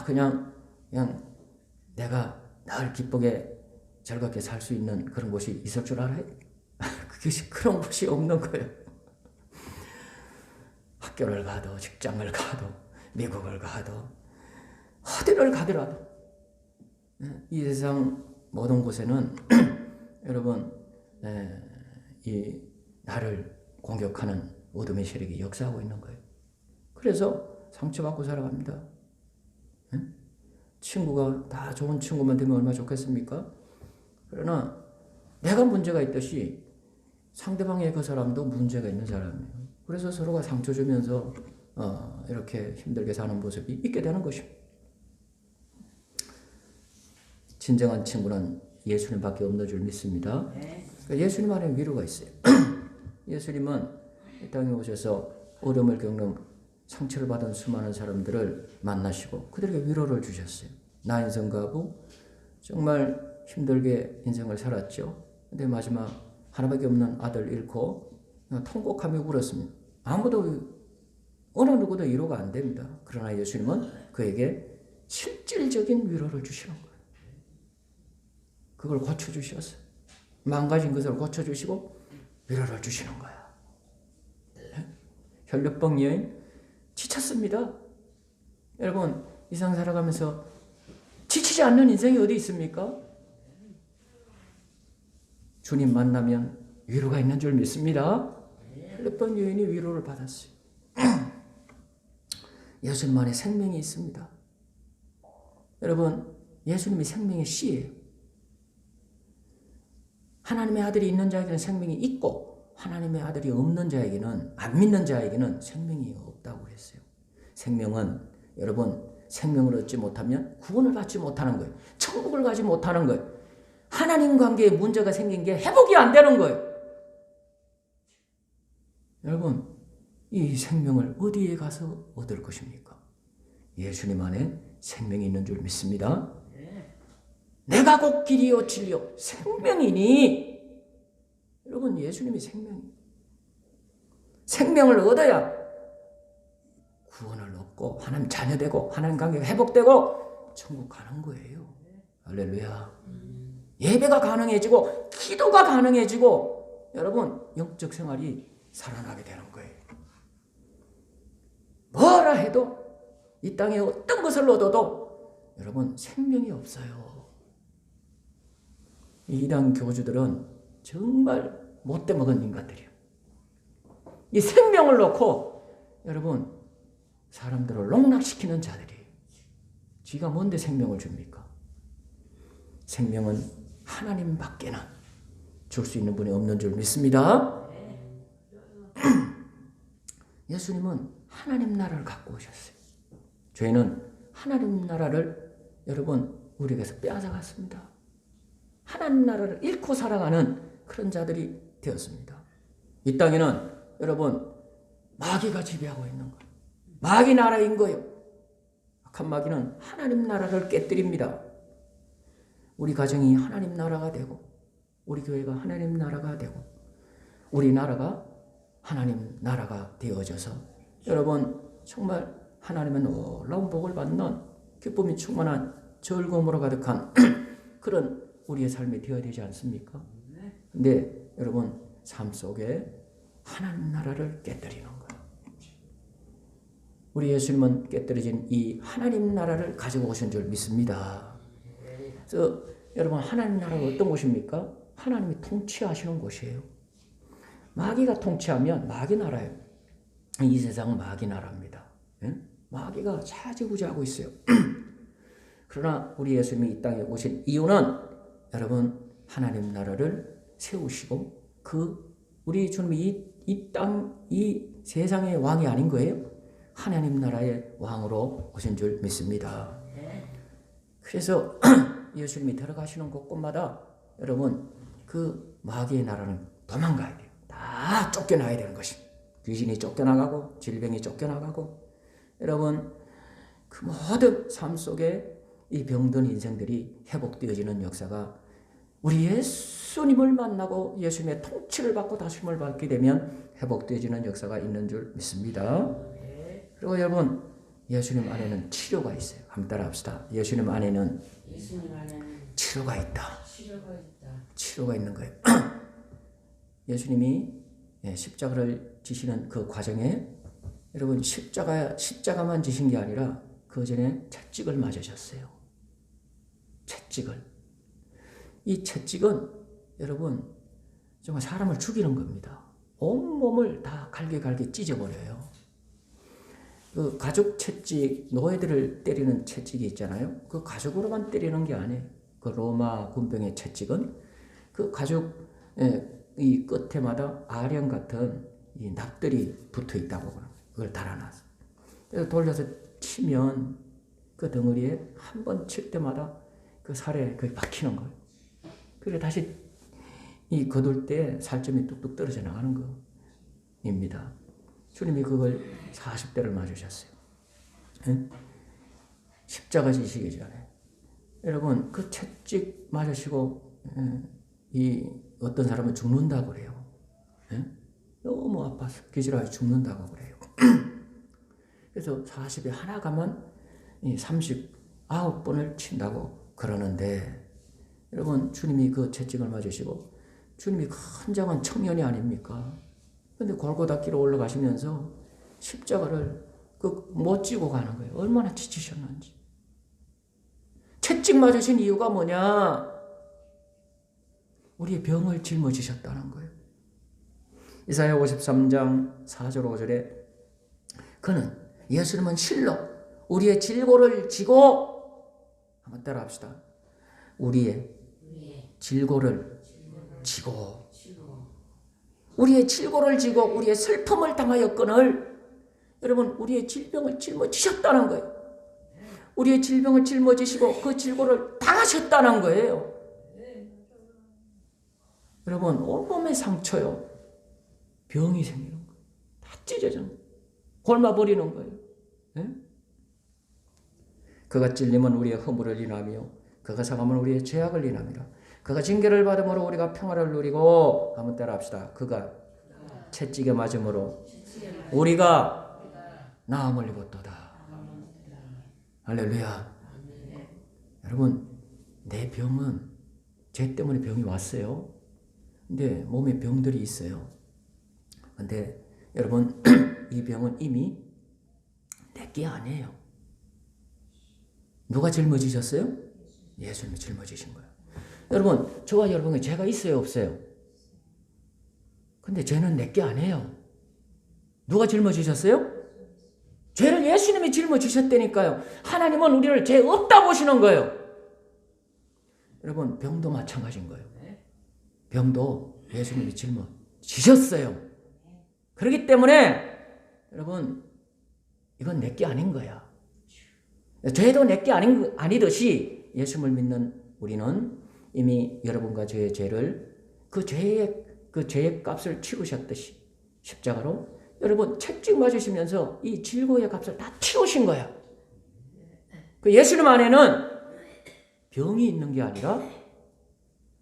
그냥 내가 늘 기쁘게 즐겁게 살 수 있는 그런 곳이 있을 줄 알아요? 그런 곳이 없는 거예요. 학교를 가도 직장을 가도 미국을 가도 어디를 가더라도 이 세상 모든 곳에는 여러분 이 나를 공격하는 어둠의 세력이 역사하고 있는 거예요. 그래서 상처받고 살아갑니다. 친구가 다 좋은 친구만 되면 얼마나 좋겠습니까? 그러나 내가 문제가 있듯이 상대방의 그 사람도 문제가 있는 사람이에요. 그래서 서로가 상처 주면서 이렇게 힘들게 사는 모습이 있게 되는 것입니다. 진정한 친구는 예수님밖에 없는 줄 믿습니다. 그러니까 예수님 안에 위로가 있어요. 예수님은 이 땅에 오셔서 어려움을 겪는 상처를 받은 수많은 사람들을 만나시고 그들에게 위로를 주셨어요. 나 인생가부 정말 힘들게 인생을 살았죠. 근데 마지막 하나밖에 없는 아들 잃고 통곡하며 울었습니다. 아무도 어느 누구도 위로가 안 됩니다. 그러나 예수님은 그에게 실질적인 위로를 주시는 거예요. 그걸 고쳐주셨어요. 망가진 것을 고쳐주시고 위로를 주시는 거야. 혈류병 여인 지쳤습니다. 여러분 이 세상 살아가면서 지치지 않는 인생이 어디 있습니까? 주님 만나면 위로가 있는 줄 믿습니다. 혈류병 여인이 위로를 받았어요. 예수님 안에 생명이 있습니다. 여러분 예수님이 생명의 씨예요. 하나님의 아들이 있는 자에게는 생명이 있고 하나님의 아들이 없는 자에게는 안 믿는 자에게는 생명이 없다고 했어요. 생명은 여러분 생명을 얻지 못하면 구원을 받지 못하는 거예요. 천국을 가지 못하는 거예요. 하나님 관계에 문제가 생긴 게 회복이 안 되는 거예요. 여러분 이 생명을 어디에 가서 얻을 것입니까? 예수님 안에 생명이 있는 줄 믿습니다. 내가 곧 길이요 진리요 생명이니 여러분 예수님이 생명을 얻어야 구원을 얻고 하나님 자녀되고 하나님 관계가 회복되고 천국 가는 거예요. 할렐루야. 예배가 가능해지고 기도가 가능해지고 여러분 영적 생활이 살아나게 되는 거예요. 뭐라 해도 이 땅에 어떤 것을 얻어도 여러분 생명이 없어요. 이단 교주들은 정말 못돼 먹은 인간들이에요. 이 생명을 놓고 여러분 사람들을 농락시키는 자들이에요. 지가 뭔데 생명을 줍니까? 생명은 하나님밖에는 줄 수 있는 분이 없는 줄 믿습니다. 예수님은 하나님 나라를 갖고 오셨어요. 저희는 하나님 나라를 여러분 우리에게서 빼앗아갔습니다. 하나님 나라를 잃고 살아가는 그런 자들이 되었습니다. 이 땅에는 여러분 마귀가 지배하고 있는 거예요. 마귀 나라인 거예요. 악한 마귀는 하나님 나라를 깨뜨립니다. 우리 가정이 하나님 나라가 되고 우리 교회가 하나님 나라가 되고 우리 나라가 하나님 나라가 되어져서 여러분 정말 하나님의 놀라운 복을 받는 기쁨이 충만한 즐거움으로 가득한 그런 우리의 삶이 되어야 되지 않습니까? 근데 여러분 삶 속에 하나님 나라를 깨뜨리는 거예요. 우리 예수님은 깨뜨려진 이 하나님 나라를 가지고 오신 줄 믿습니다. 그래서 여러분 하나님 나라가 어떤 곳입니까? 하나님이 통치하시는 곳이에요. 마귀가 통치하면 마귀 나라예요. 이 세상은 마귀 나라입니다. 마귀가 좌지우지하고 있어요. 그러나 우리 예수님이 이 땅에 오신 이유는 여러분 하나님 나라를 세우시고 우리 주님이 이 땅, 이 세상의 왕이 아닌 거예요. 하나님 나라의 왕으로 오신 줄 믿습니다. 그래서 예수님이 들어가시는 곳곳마다 여러분 그 마귀의 나라는 도망가야 돼요. 다 쫓겨나야 되는 것입니다. 귀신이 쫓겨나가고 질병이 쫓겨나가고 여러분 그 모든 삶 속에 이 병든 인생들이 회복되어지는 역사가 우리 예수님을 만나고 예수님의 통치를 받고 다스림을 받게 되면 회복되어지는 역사가 있는 줄 믿습니다. 그리고 여러분 예수님 안에는 치료가 있어요. 한번 따라 합시다. 예수님 안에는 치료가 있다. 치료가 있는 거예요. 예수님이 십자가를 지시는 그 과정에 여러분 십자가만 지신 게 아니라 그 전에 채찍을 맞으셨어요. 채찍을. 이 채찍은 여러분 정말 사람을 죽이는 겁니다. 온몸을 다 갈게 찢어버려요. 그 가죽 채찍, 노예들을 때리는 채찍이 있잖아요. 그 가죽으로만 때리는 게 아니에요. 그 로마 군병의 채찍은 그 가죽 이 끝에마다 아령 같은 이 납들이 붙어 있다고 그걸 달아놨어. 그래서 돌려서 치면 그 덩어리에 한 번 칠 때마다 그 살에 그게 박히는 거예요. 그래 다시 이 거둘 때 살점이 뚝뚝 떨어져 나가는 겁니다. 주님이 그걸 40대를 맞으셨어요. 십자가 지시기 전에. 여러분 그 채찍 맞으시고 이 어떤 사람은 죽는다고 그래요. 너무 아파서 기절하여 죽는다고 그래요. 그래서 40에 하나 가면 39번을 친다고 그러는데 여러분 주님이 그 채찍을 맞으시고 주님이 건장한 청년이 아닙니까? 근데 골고다 길로 올라가시면서 십자가를 못 지고 가는 거예요. 얼마나 지치셨는지. 채찍 맞으신 이유가 뭐냐? 우리의 병을 짊어지셨다는 거예요. 이사야 53장 4절 5절에 그는 예수님은 실로 우리의 질고를 지고 한번 따라합시다. 우리의 질고를 지고 우리의 질고를 지고 우리의 슬픔을 당하였거늘 여러분 우리의 질병을 짊어지셨다는 거예요. 우리의 질병을 짊어지시고 그 질고를 당하셨다는 거예요. 여러분 온몸에 상처요. 병이 생기는 거예요. 다 찢어져 골마버리는 거예요. 네? 그가 찔림은 우리의 허물을 인하며 그가 상함은 우리의 죄악을 인함이라. 그가 징계를 받음으로 우리가 평화를 누리고 한번 따라합시다. 그가 채찍에 맞음으로 우리가 나음을 입었도다. 할렐루야. 여러분 내 병은 죄 때문에 병이 왔어요. 근데 몸에 병들이 있어요. 근데 여러분 이 병은 이미 내게 아니에요. 누가 짊어지셨어요? 예수님이 짊어지신 거예요. 여러분 저와 여러분에 죄가 있어요 없어요? 근데 죄는 내게 아니에요. 누가 짊어지셨어요? 죄를 예수님이 짊어지셨다니까요. 하나님은 우리를 죄 없다 보시는 거예요. 여러분 병도 마찬가지인 거예요. 병도 예수님이 짊어지셨어요. 그렇기 때문에 여러분 이건 내게 아닌 거야. 죄도 내게 아니듯이 예수님을 믿는 우리는 이미 여러분과 저의 죄를 그 죄의 값을 치르셨듯이 십자가로 여러분 채찍 맞으시면서 이 질고의 값을 다 치우신 거야. 그 예수님 안에는 병이 있는 게 아니라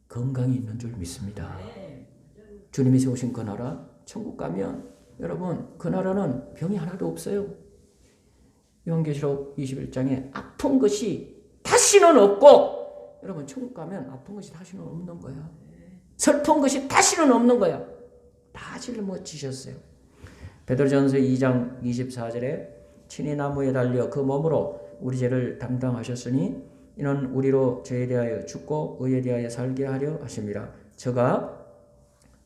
건강이 있는 줄 믿습니다. 주님이 세우신 그 나라 천국 가면 여러분 그 나라는 병이 하나도 없어요. 요한계시록 21장에 아픈 것이 다시는 없고 여러분 천국 가면 아픈 것이 다시는 없는 거야. 슬픈 것이 다시는 없는 거야. 다 짊어지셨어요. 베드로전서 2장 24절에 친히 나무에 달려 그 몸으로 우리 죄를 담당하셨으니 이는 우리로 죄에 대하여 죽고 의에 대하여 살게 하려 하심이라. 저가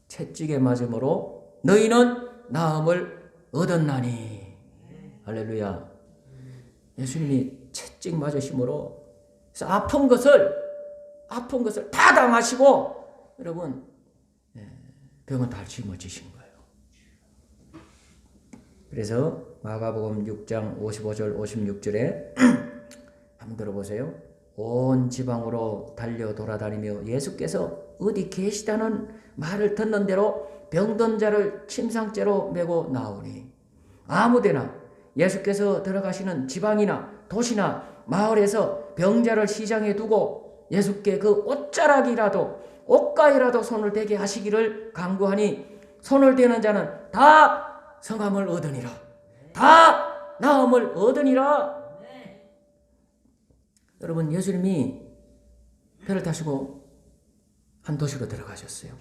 채찍에 맞음으로 너희는 나음을 얻었나니. 할렐루야. 예수님이 채찍 맞으심으로 아픈 것을 다 당하시고 여러분 병은 다 짊어지신 거예요. 그래서 마가복음 6장 55절 56절에 한번 들어보세요. 온 지방으로 달려 돌아다니며 예수께서 어디 계시다는 말을 듣는 대로 병든 자를 침상째로 메고 나오니 아무데나 예수께서 들어가시는 지방이나 도시나 마을에서 병자를 시장에 두고 예수께 그 옷가이라도 손을 대게 하시기를 간구하니 손을 대는 자는 다 성함을 얻으니라. 다 나음을 얻으니라. 여러분 예수님이 배를 타시고 한 도시로 들어가셨어요.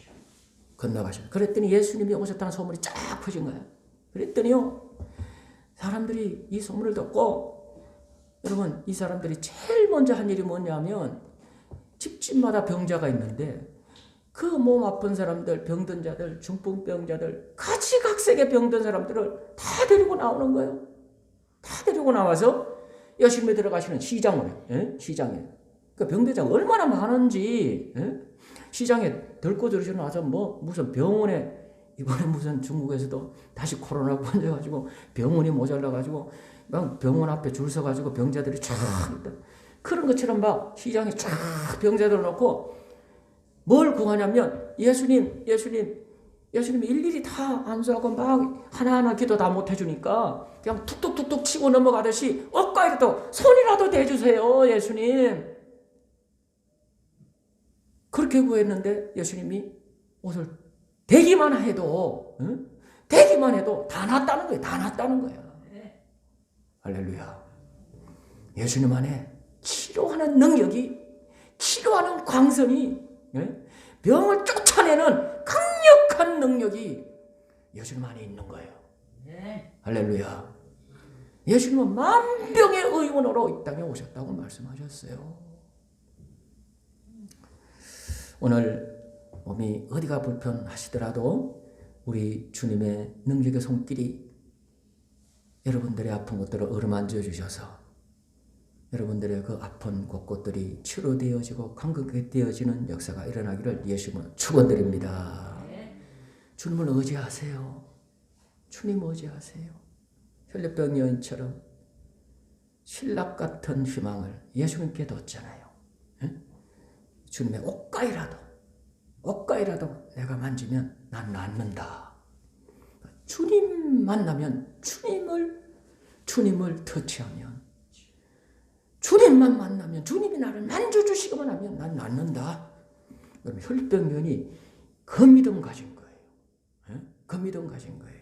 건너가셨어요. 그랬더니 예수님이 오셨다는 소문이 쫙 퍼진 거예요. 그랬더니요 사람들이 이 소문을 듣고, 여러분, 이 사람들이 제일 먼저 한 일이 뭐냐면 집집마다 병자가 있는데 그 몸 아픈 사람들, 병든 자들, 중풍병자들, 가지각색의 병든 사람들을 다 데리고 나오는 거예요. 다 데리고 나와서 예수님이 들어가시는 시장으로, 시장에. 그 병자가 얼마나 많은지, 시장에 들고 들으시고 나서 무슨 병원에, 이번에 무슨 중국에서도 다시 코로나 번져가지고 병원이 모자라가지고 막 병원 앞에 줄 서가지고 병자들이 쫙 있다. 그런 것처럼 막 시장에 쫙 병자들을 놓고 뭘 구하냐면 예수님 일일이 다 안수하고 막 하나하나 기도 다 못 해주니까 그냥 툭툭툭툭 치고 넘어가듯이 억가이라도 손이라도 대주세요 예수님. 그렇게 구했는데 예수님이 옷을 대기만 해도 다 낫다는 거예요. 다 낫다는 거예요. 할렐루야. 예수님 안에 치료하는 능력이, 치료하는 광선이, 병을 쫓아내는 강력한 능력이 예수님 안에 있는 거예요. 할렐루야. 예수님은 만병의 의원으로 이 땅에 오셨다고 말씀하셨어요. 오늘 몸이 어디가 불편하시더라도 우리 주님의 능력의 손길이 여러분들의 아픈 것들을 어루만져 주셔서 여러분들의 그 아픈 곳곳들이 치료되어지고 감격되어지는 역사가 일어나기를 예수님은 축원드립니다. 주님을 의지하세요. 주님 의지하세요. 혈류병 여인처럼 신락 같은 희망을 예수님께 뒀잖아요. 주님의 옷가이라도 내가 만지면 난 낫는다. 주님 만나면 주님을 터치하면, 주님만 만나면, 주님이 나를 만져주시기만 하면 난 낫는다. 그럼 혈병연이 그 믿음 가진 거예요. 그 믿음 가진 거예요.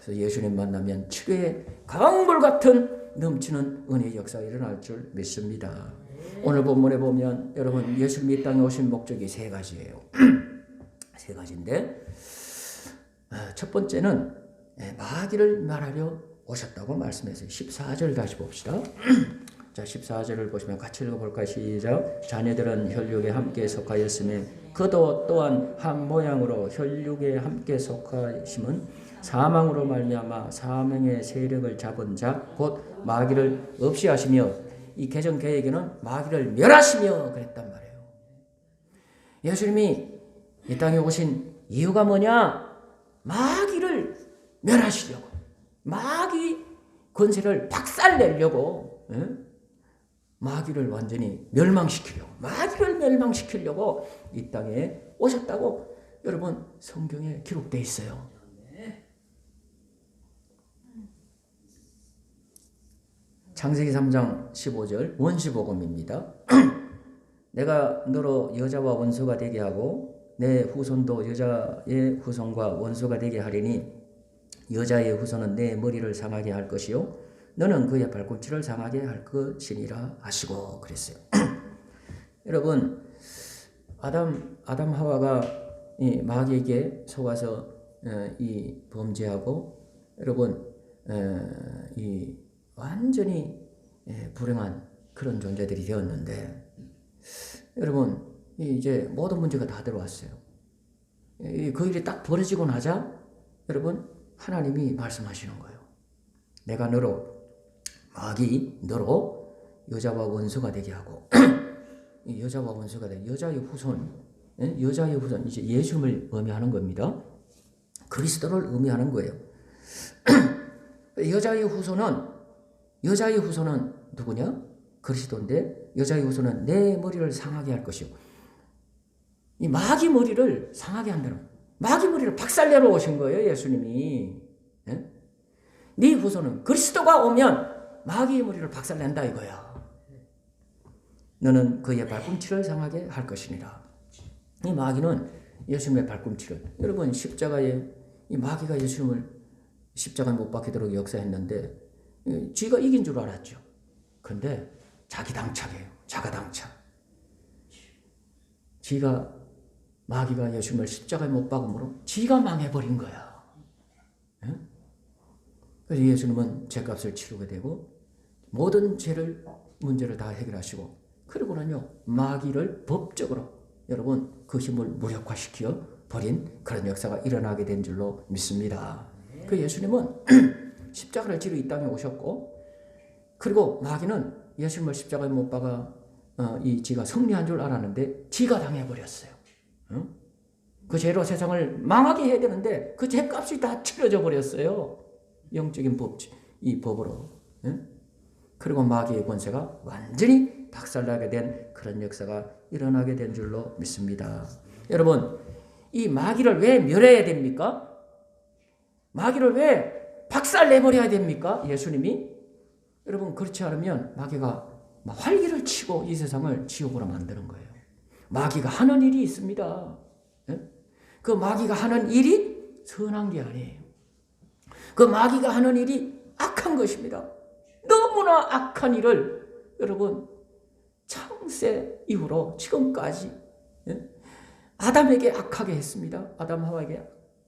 그래서 예수님 만나면 치료의 강물 같은 넘치는 은혜의 역사가 일어날 줄 믿습니다. 오늘 본문에 보면 여러분 예수님이 이 땅에 오신 목적이 세 가지예요. 세 가지인데 첫 번째는 마귀를 멸하려 오셨다고 말씀했어요. 14절 다시 봅시다. 자, 14절을 보시면 같이 읽어볼까요? 시작. 자녀들은 혈육에 함께 속하였으며 그도 또한 한 모양으로 혈육에 함께 속하심은 사망으로 말미암아 사망의 세력을 잡은 자 곧 마귀를 없이 하시며 이 개정 계획에는 마귀를 멸하시며 그랬단 말이에요. 예수님이 이 땅에 오신 이유가 뭐냐? 마귀를 멸하시려고, 마귀 권세를 박살내려고, 마귀를 완전히 멸망시키려고, 마귀를 멸망시키려고 이 땅에 오셨다고 여러분 성경에 기록되어 있어요. 창세기 3장 15절 원시복음입니다. 내가 너로 여자와 원수가 되게 하고 내 후손도 여자의 후손과 원수가 되게 하리니 여자의 후손은 내 머리를 상하게 할 것이요 너는 그의 발꿈치를 상하게 할 것이니라 하시고 그랬어요. 여러분 아담 하와가 이 마귀에게 속아서 이 범죄하고 여러분 이 완전히 불행한 그런 존재들이 되었는데 여러분 이제 모든 문제가 다 들어왔어요. 그 일이 딱 벌어지고 나자 여러분 하나님이 말씀하시는 거예요. 내가 너로 여자와 원수가 되게 하고 여자와 원수가 되게 여자의 후손 이제 예수님을 의미하는 겁니다. 그리스도를 의미하는 거예요. 여자의 후손은 누구냐? 그리스도인데 여자의 후손은 내 머리를 상하게 할 것이요. 이 마귀 머리를 상하게 한다는, 마귀 머리를 박살내러 오신 거예요, 예수님이. 네 후손은 그리스도가 오면 마귀의 머리를 박살낸다 이거야. 너는 그의 발꿈치를 상하게 할 것이니라. 이 마귀는 예수님의 발꿈치를, 여러분 십자가에 이 마귀가 예수님을 십자가에 못 박히도록 역사했는데 쥐가 이긴 줄 알았죠. 근데 자기 당착이에요. 자가 당착. 마귀가 예수님을 십자가에 못 박음으로 지가 망해버린 거야. 그래서 예수님은 죄값을 치르게 되고 모든 문제를 다 해결하시고, 그리고는요 마귀를 법적으로 여러분 그 힘을 무력화시켜 버린 그런 역사가 일어나게 된 줄로 믿습니다. 그 예수님은 십자가를 지러 이 땅에 오셨고, 그리고 마귀는 예수님을 십자가에 못 박아 지가 승리한 줄 알았는데 지가 당해버렸어요. 그 죄로 세상을 망하게 해야 되는데 그 죄값이 다 치러져 버렸어요. 영적인 이 법으로. 그리고 마귀의 권세가 완전히 박살나게 된 그런 역사가 일어나게 된 줄로 믿습니다. 여러분, 이 마귀를 왜 멸해야 됩니까? 마귀를 왜 박살내버려야 됩니까? 예수님이? 여러분, 그렇지 않으면 마귀가 활기를 치고 이 세상을 지옥으로 만드는 거예요. 마귀가 하는 일이 있습니다. 그 마귀가 하는 일이 선한 게 아니에요. 그 마귀가 하는 일이 악한 것입니다. 너무나 악한 일을 여러분 창세 이후로 지금까지 아담에게 악하게 했습니다. 아담 하와에게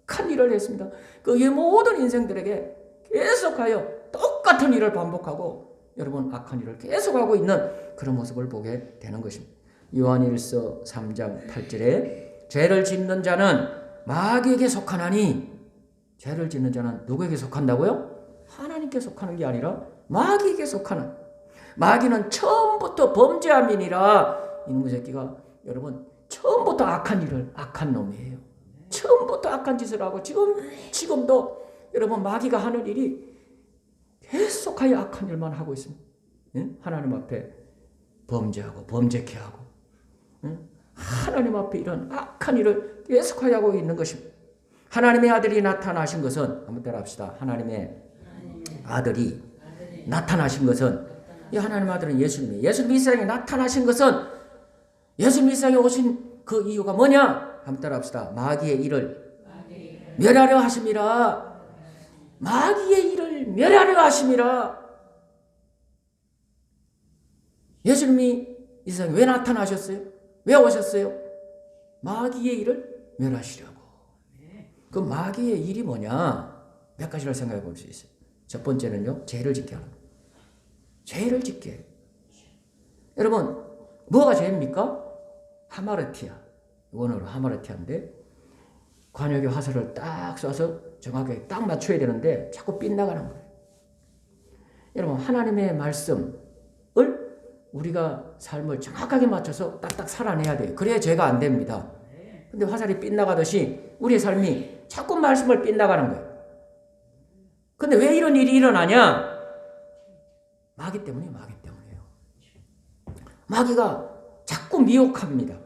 악한 일을 했습니다. 그의 모든 인생들에게 계속하여 똑같은 일을 반복하고 여러분 악한 일을 계속하고 있는 그런 모습을 보게 되는 것입니다. 요한일서 3장 8절에 죄를 짓는 자는 마귀에게 속하나니, 죄를 짓는 자는 누구에게 속한다고요? 하나님께 속하는 게 아니라 마귀에게 속하는, 마귀는 처음부터 범죄함이니라. 이놈의 새끼가 여러분 처음부터 악한 놈이에요. 처음부터 악한 짓을 하고 지금도 여러분 마귀가 하는 일이 계속하여 악한 일만 하고 있습니다. 하나님 앞에 범죄하고 범죄케 하고 하나님 앞에 이런 악한 일을 계속하여 하고 있는 것입니다. 하나님의 아들이 나타나신 것은, 한번 따라합시다. 하나님의 아들이 나타나신 것은, 이 하나님의 아들은 예수님이에요. 예수님이 이 세상에 나타나신 것은, 예수님이 이 세상에 오신 그 이유가 뭐냐? 한번 따라합시다. 마귀의 일을 멸하려 하심이라. 마귀의 일을 멸하려 하심이라. 예수님이 이 세상에 왜 나타나셨어요? 왜 오셨어요? 마귀의 일을 멸하시려고. 그 마귀의 일이 뭐냐? 몇 가지를 생각해 볼 수 있어요. 첫 번째는요, 죄를 짓게 하는 거예요. 죄를 짓게. 여러분, 뭐가 죄입니까? 하마르티아. 원어로 하마르티아인데, 관역의 화살을 딱 쏴서 정확하게 딱 맞춰야 되는데 자꾸 빗나가는 거예요. 여러분, 하나님의 말씀을 우리가 삶을 정확하게 맞춰서 딱딱 살아내야 돼요. 그래야 죄가 안 됩니다. 근데 화살이 빗나가듯이 우리의 삶이 자꾸 말씀을 빗나가는 거예요. 근데 왜 이런 일이 일어나냐? 마귀 때문이에요. 마귀가 자꾸 미혹합니다.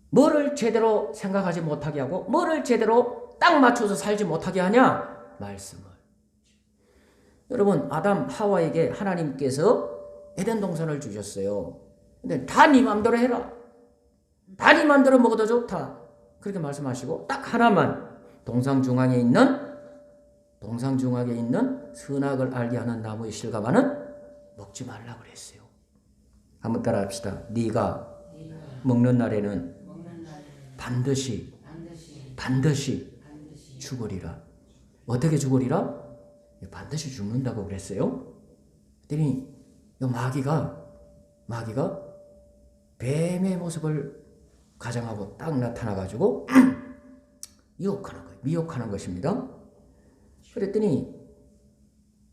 뭐를 제대로 생각하지 못하게 하고 뭐를 제대로 딱 맞춰서 살지 못하게 하냐? 말씀을. 여러분, 아담 하와에게 하나님께서 에덴 동산을 주셨어요. 근데 다 네 맘대로 해라. 다 네 맘대로 먹어도 좋다. 그렇게 말씀하시고 딱 하나만, 동상 중앙에 있는 선악을 알게 하는 나무의 실과만은 먹지 말라 그랬어요. 한번 따라합시다. 네가 먹는 날에는 반드시 죽으리라. 어떻게 죽으리라? 반드시 죽는다고 그랬어요. 그랬더니 마귀가 뱀의 모습을 가정하고 딱 나타나가지고 미혹하는 것입니다. 그랬더니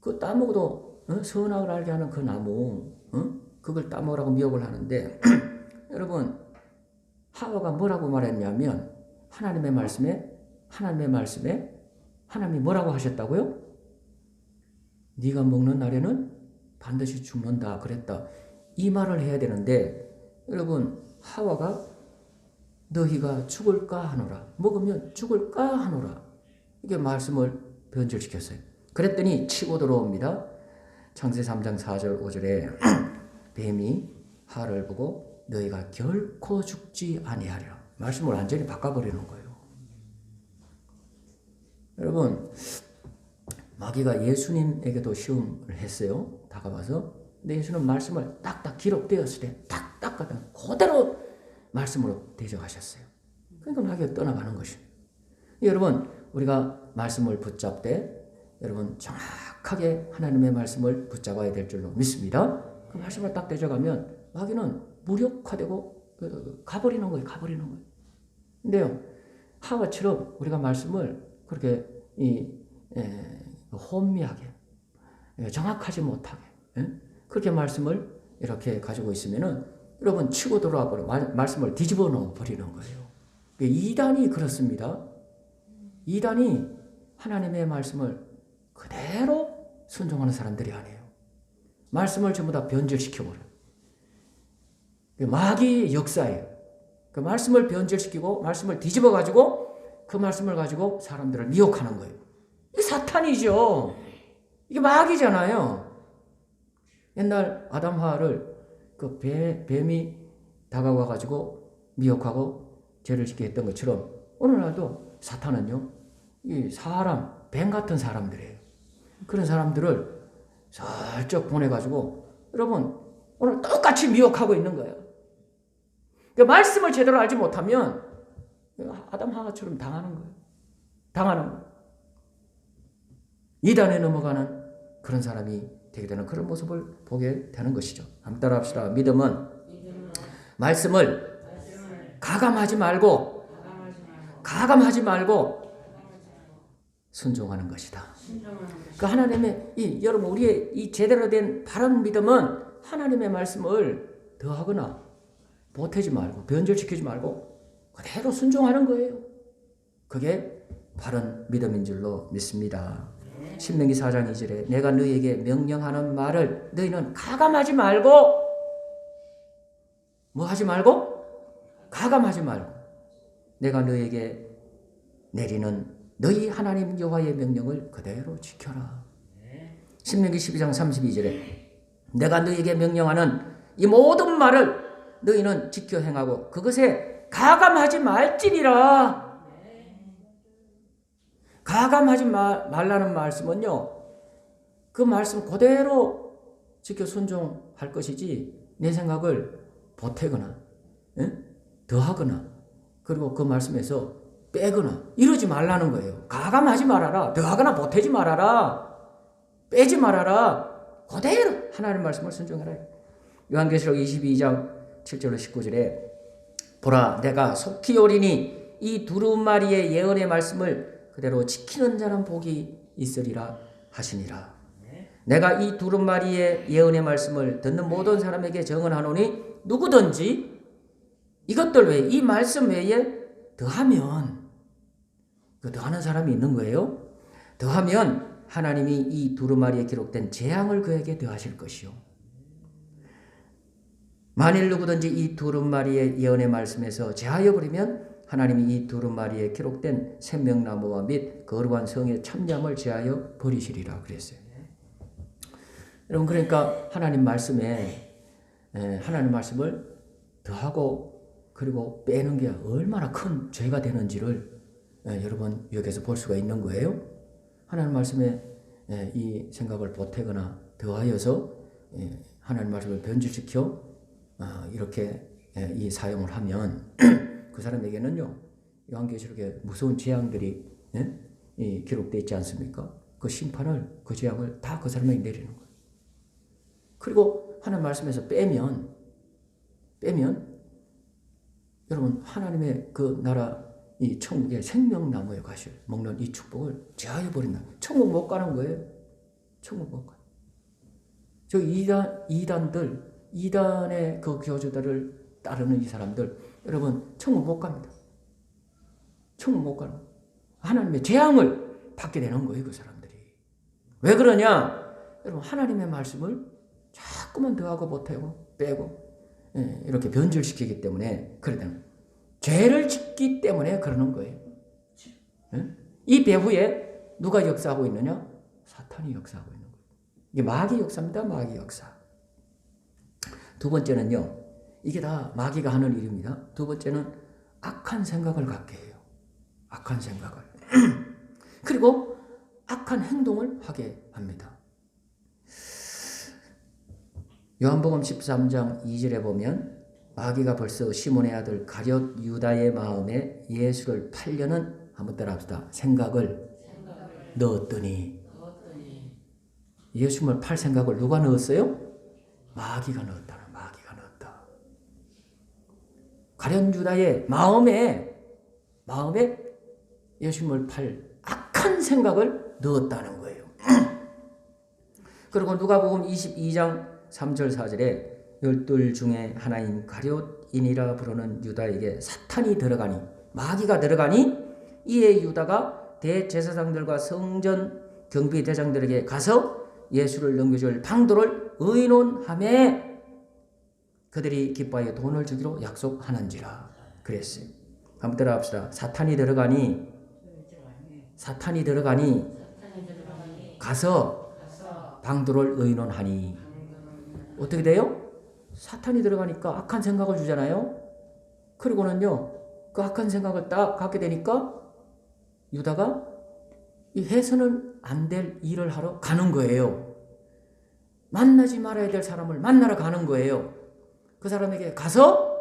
그 따먹어도 선악을 알게 하는 그 나무, 그걸 따먹으라고 미혹을 하는데 여러분, 하와가 뭐라고 말했냐면 하나님의 말씀에 하나님이 뭐라고 하셨다고요? 네가 먹는 날에는 반드시 죽는다 그랬다. 이 말을 해야 되는데 여러분, 하와가 너희가 죽을까 하노라, 먹으면 죽을까 하노라, 이게 말씀을 변질시켰어요. 그랬더니 치고 들어옵니다. 창세 3장 4절 5절에 뱀이 하와를 보고 너희가 결코 죽지 아니하리라. 말씀을 완전히 바꿔버리는 거예요. 여러분, 마귀가 예수님에게도 시험을 했어요. 다가와서. 근데 예수는 말씀을 딱딱 기록되었을 때 딱딱 그대로 말씀으로 대적하셨어요. 그러니까 마귀가 떠나가는 것입니다. 여러분, 우리가 말씀을 붙잡되 여러분 정확하게 하나님의 말씀을 붙잡아야 될 줄로 믿습니다. 그 말씀을 딱 떼져가면 마귀는 무력화되고 가버리는 거예요. 가버리는 거예요. 근데요, 하와처럼 우리가 말씀을 그렇게 혼미하게 정확하지 못하게 그렇게 말씀을 이렇게 가지고 있으면은 여러분 치고 돌아와 버려 말씀을 뒤집어 놓아 버리는 거예요. 이단이 그렇습니다. 이단이 하나님의 말씀을 그대로 순종하는 사람들이 아니에요. 말씀을 전부 다 변질시켜 버려요. 마귀의 역사예요. 그 말씀을 변질시키고 말씀을 뒤집어 가지고 그 말씀을 가지고 사람들을 미혹하는 거예요. 이게 사탄이죠. 이게 마귀잖아요. 옛날 아담 하와를 그 뱀이 다가와 가지고 미혹하고 죄를 짓게 했던 것처럼 어느 날도 사탄은요, 이 사람, 뱀 같은 사람들이에요. 그런 사람들을 슬쩍 보내가지고 여러분 오늘 똑같이 미혹하고 있는 거예요. 그러니까 말씀을 제대로 알지 못하면 아담 하와처럼 당하는 거예요. 당하는 거예요. 이단에 넘어가는 그런 사람이 되게 되는 그런 모습을 보게 되는 것이죠. 한번 따라합시다. 믿음은 말씀을 가감하지 말고 순종하는 것이다. 그 하나님의 여러분 우리의 이 제대로 된 바른 믿음은 하나님의 말씀을 더하거나 보태지 말고 변질시키지 말고 그대로 순종하는 거예요. 그게 바른 믿음인 줄로 믿습니다. 신명기 4장 2절에 내가 너희에게 명령하는 말을 너희는 가감하지 말고 뭐 하지 말고? 가감하지 말고 내가 너희에게 내리는 너희 하나님 여호와의 명령을 그대로 지켜라. 신명기 12장 32절에 내가 너희에게 명령하는 이 모든 말을 너희는 지켜 행하고 그것에 가감하지 말지니라. 가감하지 말라는 말씀은요, 그 말씀 그대로 지켜 순종할 것이지 내 생각을 보태거나 더하거나 그리고 그 말씀에서 빼거나 이러지 말라는 거예요. 가감하지 말아라. 더하거나 보태지 말아라. 빼지 말아라. 그대로 하나님의 말씀을 순종해라. 요한계시록 22장 7절로 19절에 보라 내가 속히 오리니 이 두루마리의 예언의 말씀을 그대로 지키는 자는 복이 있으리라 하시니라. 내가 이 두루마리의 예언의 말씀을 듣는 모든 사람에게 정언하노니 누구든지 이것들 외에 이 말씀 외에 더하면 그 더하는 사람이 있는 거예요. 더하면 하나님이 이 두루마리에 기록된 재앙을 그에게 더하실 것이요. 만일 누구든지 이 두루마리의 예언의 말씀에서 제하여 버리면 하나님이 이 두루마리에 기록된 생명나무와 및 거룩한 성의 참념을 제하여 버리시리라 그랬어요. 여러분 그러니까 하나님 말씀에 하나님 말씀을 더하고 그리고 빼는 게 얼마나 큰 죄가 되는지를 여러분 여기서 볼 수가 있는 거예요. 하나님 말씀에 이 생각을 보태거나 더하여서 하나님 말씀을 변질시켜 이렇게 이 사용을 하면 그 사람에게는요 요한계시록에 무서운 재앙들이 기록되어 있지 않습니까? 그 심판을 그 재앙을 다 그 사람에게 내리는 거예요. 그리고 하나님 말씀에서 빼면 여러분 하나님의 그 나라 이 천국의 생명나무에 가실 먹는 이 축복을 제하여 버린다. 천국 못 가는 거예요. 천국 못 가. 저 이단의 그 교주들을 따르는 이 사람들 여러분 천국 못 갑니다. 천국 못 가는 거예요. 하나님의 재앙을 받게 되는 거예요. 그 사람들이. 왜 그러냐? 여러분 하나님의 말씀을 자꾸만 더하고 못하고 빼고 이렇게 변질시키기 때문에 그러는 죄를 짓기 때문에 그러는 거예요. 이 배후에 누가 역사하고 있느냐? 사탄이 역사하고 있는 거예요. 이게 마귀 역사입니다. 마귀 역사. 두 번째는요. 이게 다 마귀가 하는 일입니다. 두 번째는 악한 생각을 갖게 해요. 악한 생각을. 그리고 악한 행동을 하게 합니다. 요한복음 13장 2절에 보면 마귀가 벌써 시몬의 아들 가룟 유다의 마음에 예수를 팔려는 한번 따라합시다. 생각을 넣었더니. 예수님을 팔 생각을 누가 넣었어요? 마귀가 넣었다. 마귀가 넣었다. 가룟 유다의 마음에 예수님을 팔 악한 생각을 넣었다는 거예요. 그리고 누가복음 22장 3절 4절에 열둘 중에 하나인 가룟인이라 부르는 유다에게 사탄이 들어가니, 마귀가 들어가니, 이에 유다가 대제사장들과 성전 경비대장들에게 가서 예수를 넘겨줄 방도를 의논하매 그들이 기뻐하여 돈을 주기로 약속하는지라 그랬어요. 한번 따라합시다. 사탄이 들어가니 가서 방도를 의논하니. 어떻게 돼요? 사탄이 들어가니까 악한 생각을 주잖아요. 그리고는요, 그 악한 생각을 딱 갖게 되니까 유다가 이 해서는 안 될 일을 하러 가는 거예요. 만나지 말아야 될 사람을 만나러 가는 거예요. 그 사람에게 가서,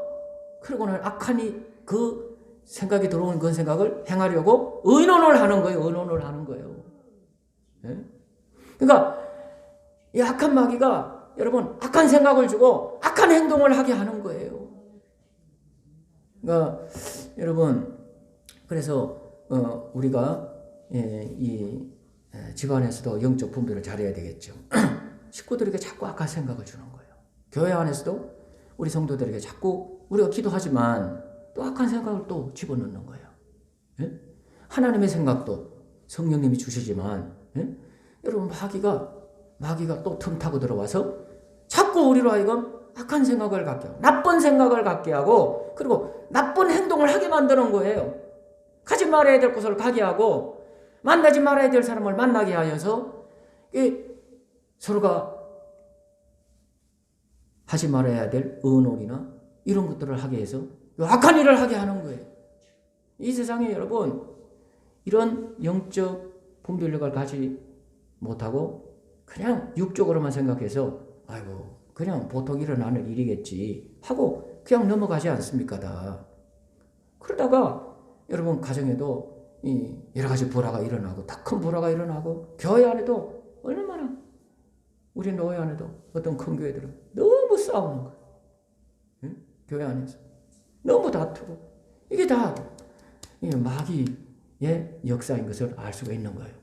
그리고는 악한 그 생각이 들어오는 그 생각을 행하려고 의논을 하는 거예요. 의논을 하는 거예요. 네? 그러니까 이 악한 마귀가 여러분 악한 생각을 주고 악한 행동을 하게 하는 거예요. 그러니까 여러분, 그래서 우리가 이 집안에서도 영적 분별을 잘해야 되겠죠. 식구들에게 자꾸 악한 생각을 주는 거예요. 교회 안에서도 우리 성도들에게 자꾸 우리가 기도하지만 또 악한 생각을 또 집어넣는 거예요. 예? 하나님의 생각도 성령님이 주시지만, 예? 여러분 마귀가 또 틈 타고 들어와서 자꾸 우리로 하여금 악한 생각을 갖게 하고 나쁜 생각을 갖게 하고, 그리고 나쁜 행동을 하게 만드는 거예요. 가지 말아야 될 곳을 가게 하고 만나지 말아야 될 사람을 만나게 하여서 서로가 하지 말아야 될 의논이나 이런 것들을 하게 해서 악한 일을 하게 하는 거예요. 이 세상에 여러분 이런 영적 분별력을 가지 못하고 그냥 육적으로만 생각해서 아이고 그냥 보통 일어나는 일이겠지 하고 그냥 넘어가지 않습니까? 다. 그러다가 여러분 가정에도 이 여러 가지 불화가 일어나고, 더 큰 불화가 일어나고, 교회 안에도 얼마나, 우리 노예 안에도 어떤 큰 교회들은 너무 싸우는 거예요. 응? 교회 안에서 너무 다투고, 이게 다 마귀의 역사인 것을 알 수가 있는 거예요.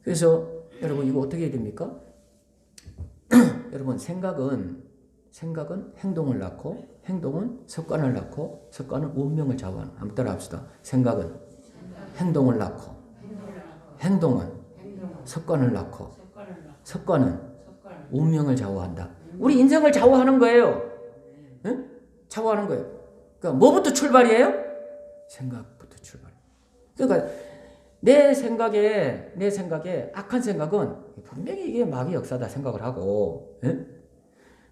그래서 여러분 이거 어떻게 해야 됩니까? 여러분 생각은 행동을 낳고, 행동은 습관을 낳고, 습관은 운명을 좌우하는. 한번 따라합시다. 생각은 행동을 낳고, 행동은 습관을 낳고, 습관은 운명을 좌우한다. 우리 인생을 좌우하는 거예요. 응? 좌우하는 거예요. 그러니까 뭐부터 출발이에요? 생각부터 출발. 그러니까 내 생각에 악한 생각은 분명히 이게 마귀 역사다 생각을 하고, 응?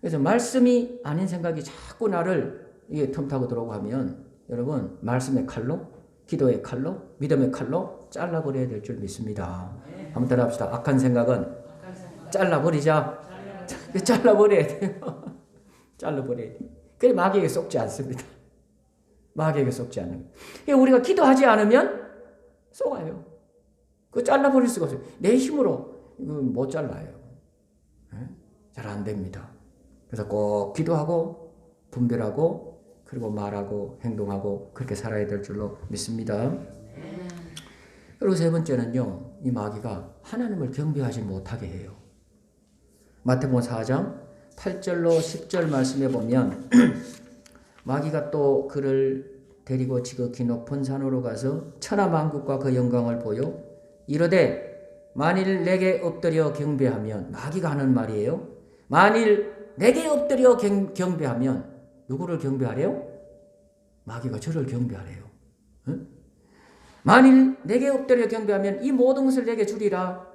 그래서 말씀이 아닌 생각이 자꾸 나를 이게 틈타고 들어오고 하면 여러분 말씀의 칼로, 기도의 칼로, 믿음의 칼로 잘라버려야 될 줄 믿습니다. 한번 따라합시다. 악한 생각은 잘라버리자. 잘라버려야 돼요. 잘라버려야 돼요. 그게 마귀에게 속지 않습니다. 마귀에게 속지 않는 거예요. 우리가 기도하지 않으면 속아요. 그거 잘라버릴 수가 없어요. 내 힘으로 못 잘라요. 잘 안 됩니다. 그래서 꼭 기도하고 분별하고 그리고 말하고 행동하고 그렇게 살아야 될 줄로 믿습니다. 그리고 세 번째는요, 이 마귀가 하나님을 경배하지 못하게 해요. 마태복음 4장 8절로 10절 말씀에 보면 마귀가 또 그를 데리고 지극히 높은 산으로 가서 천하만국과 그 영광을 보여 이르되 만일 내게 엎드려 경배하면, 마귀가 하는 말이에요. 만일 내게 엎드려 경배하면, 누구를 경배하래요? 마귀가 저를 경배하래요. 응? 만일 내게 엎드려 경배하면 이 모든 것을 내게 주리라.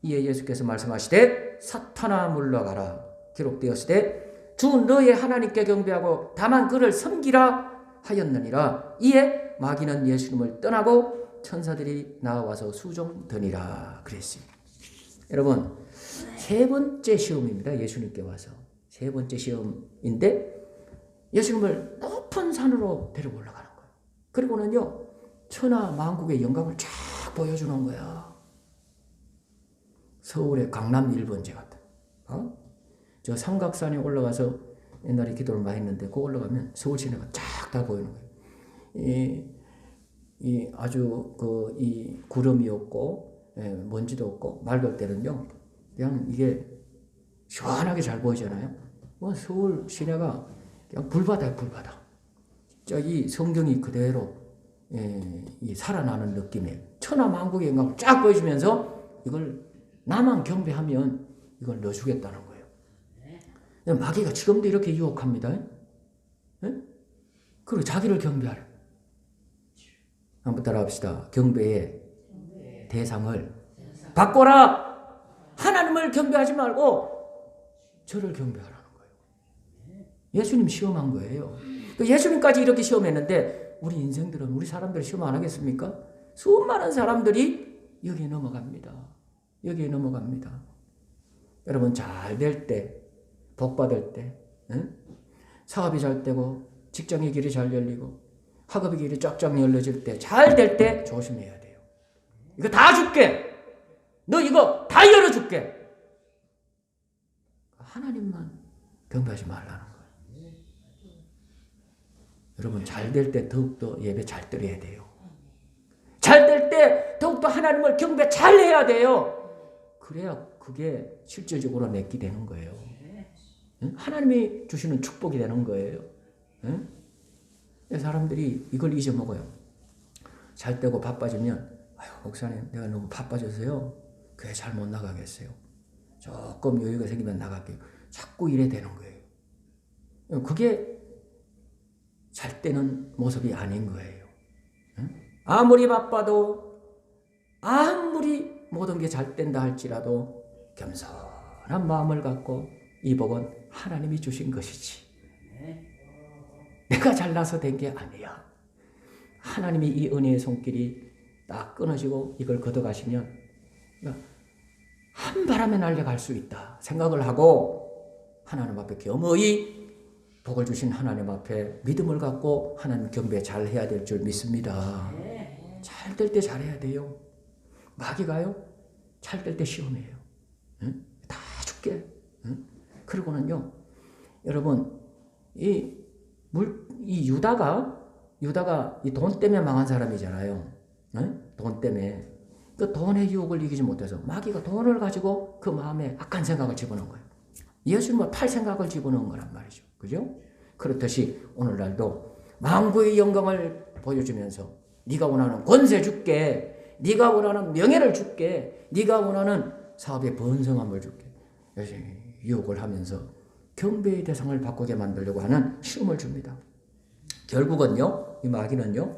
이에 예수께서 말씀하시되 사탄아 물러가라. 기록되었으되 주 너의 하나님께 경배하고 다만 그를 섬기라 하였느니라. 이에 마귀는 예수님을 떠나고 천사들이 나와서 수종드니라 그랬어요. 여러분 세 번째 시험입니다. 예수님께 와서 세 번째 시험인데 예수님을 높은 산으로 데리고 올라가는 거예요. 그리고는요 천하 만국의 영광을 쫙 보여주는 거야. 서울의 강남 1번지 같은. 저 삼각산에 올라가서 옛날에 기도를 많이 했는데 그 올라가면 서울 시내가 쫙 다 보이는 거예요. 이 아주 이 구름이 없고 먼지도 없고 맑을 때는요 그냥 이게 시원하게 잘 보이잖아요. 뭐 서울 시내가 그냥 불바다야 불바다. 진짜 이 성경이 그대로 이 살아나는 느낌이에요. 천하 만국의 영광을 쫙 보여주면서 이걸 나만 경배하면 이걸 넣어주겠다는 거예요. 마귀가 지금도 이렇게 유혹합니다. 그리고 자기를 경배하래. 한번 따라합시다. 경배의 대상을 바꿔라. 하나님을 경배하지 말고 저를 경배하라는 거예요. 예수님 시험한 거예요. 예수님까지 이렇게 시험했는데 우리 인생들은 우리 사람들 시험 안 하겠습니까? 수많은 사람들이 여기에 넘어갑니다. 여기에 넘어갑니다. 여러분 잘 될 때, 복 받을 때, 사업이 잘 되고 직장의 길이 잘 열리고 학업의 길이 쫙쫙 열려질 때, 잘 될 때 조심해야 돼요. 이거 다 줄게. 너 이거 다 열어줄게. 하나님만 경배하지 말라는 거예요. 여러분 잘 될 때 더욱더 예배 잘 드려야 돼요. 잘 될 때 더욱더 하나님을 경배 잘 해야 돼요. 그래야 그게 실질적으로 내게 되는 거예요. 하나님이 주시는 축복이 되는 거예요. 사람들이 이걸 잊어먹어요. 잘 되고 바빠지면 아유 목사님 내가 너무 바빠져서요 교회 잘 못 나가겠어요. 조금 여유가 생기면 나갈게요. 자꾸 이래 되는 거예요. 그게 잘 되는 모습이 아닌 거예요. 아무리 바빠도 아무리 모든 게 잘 된다 할지라도 겸손한 마음을 갖고 이 복은 하나님이 주신 것이지 내가 잘나서 된 게 아니야. 하나님이 이 은혜의 손길이 딱 끊어지고 이걸 걷어가시면 한 바람에 날려갈 수 있다 생각을 하고 하나님 앞에 겸허히 복을 주신 하나님 앞에 믿음을 갖고 하나님 경배 잘 해야 될 줄 믿습니다. 잘 될 때 잘해야 돼요. 마귀가요 잘 될 때 시험해요. 다 줄게. 그리고는요 여러분 이 유다가 이 돈 때문에 망한 사람이잖아요. 돈 때문에 그 돈의 유혹을 이기지 못해서 마귀가 돈을 가지고 그 마음에 악한 생각을 집어넣은 거예요. 예수님을 팔 생각을 집어넣은 거란 말이죠. 그죠? 그렇듯이 오늘날도 만국의 영광을 보여주면서 네가 원하는 권세 줄게, 네가 원하는 명예를 줄게, 네가 원하는 사업의 번성함을 줄게. 유혹을 하면서 경배의 대상을 바꾸게 만들려고 하는 시험을 줍니다. 결국은요, 이 마귀는요,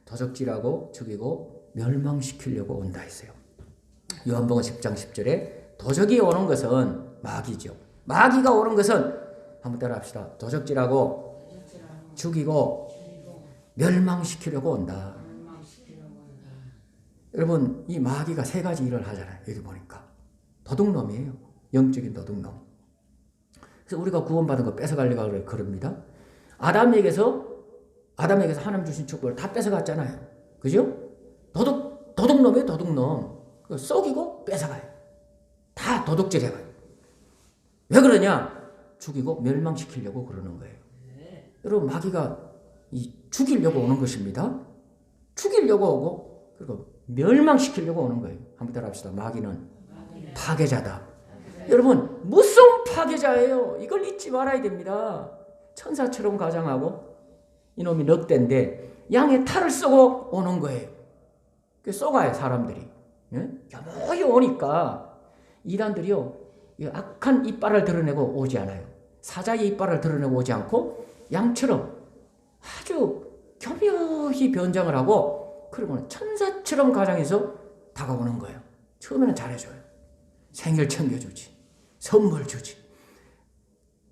도적질하고 죽이고 멸망시키려고 온다 했어요. 요한복음 10장 10절에 도적이 오는 것은 마귀죠. 마귀가 오는 것은 한번 따라합시다. 도적질하고 죽이고 멸망시키려고 온다. 여러분 이 마귀가 세 가지 일을 하잖아요. 여기 보니까 도둑놈이에요. 영적인 도둑놈. 그래서 우리가 구원받은 거 뺏어가려고 그럽니다. 아담에게서 하나님 주신 축복을 다 뺏어갔잖아요. 그죠? 도둑놈이에요. 도둑놈. 썩이고 뺏어가요. 다 도둑질 해가요. 왜 그러냐? 죽이고 멸망시키려고 그러는 거예요. 여러분 마귀가 죽이려고 오는 것입니다. 죽이려고 오고 그리고 멸망시키려고 오는 거예요. 한번 따라합시다. 마귀는 파괴자다. 여러분 무서운 파괴자예요. 이걸 잊지 말아야 됩니다. 천사처럼 가장하고 이놈이 늑대인데 양의 탈을 쏘고 오는 거예요. 쏘가요 사람들이. 겸허히 오니까 이단들이요 악한 이빨을 드러내고 오지 않아요. 사자의 이빨을 드러내고 오지 않고 양처럼 아주 겸허히 변장을 하고 그러고는 천사처럼 가장해서 다가오는 거예요. 처음에는 잘해줘요. 생일 챙겨주지. 선물 주지.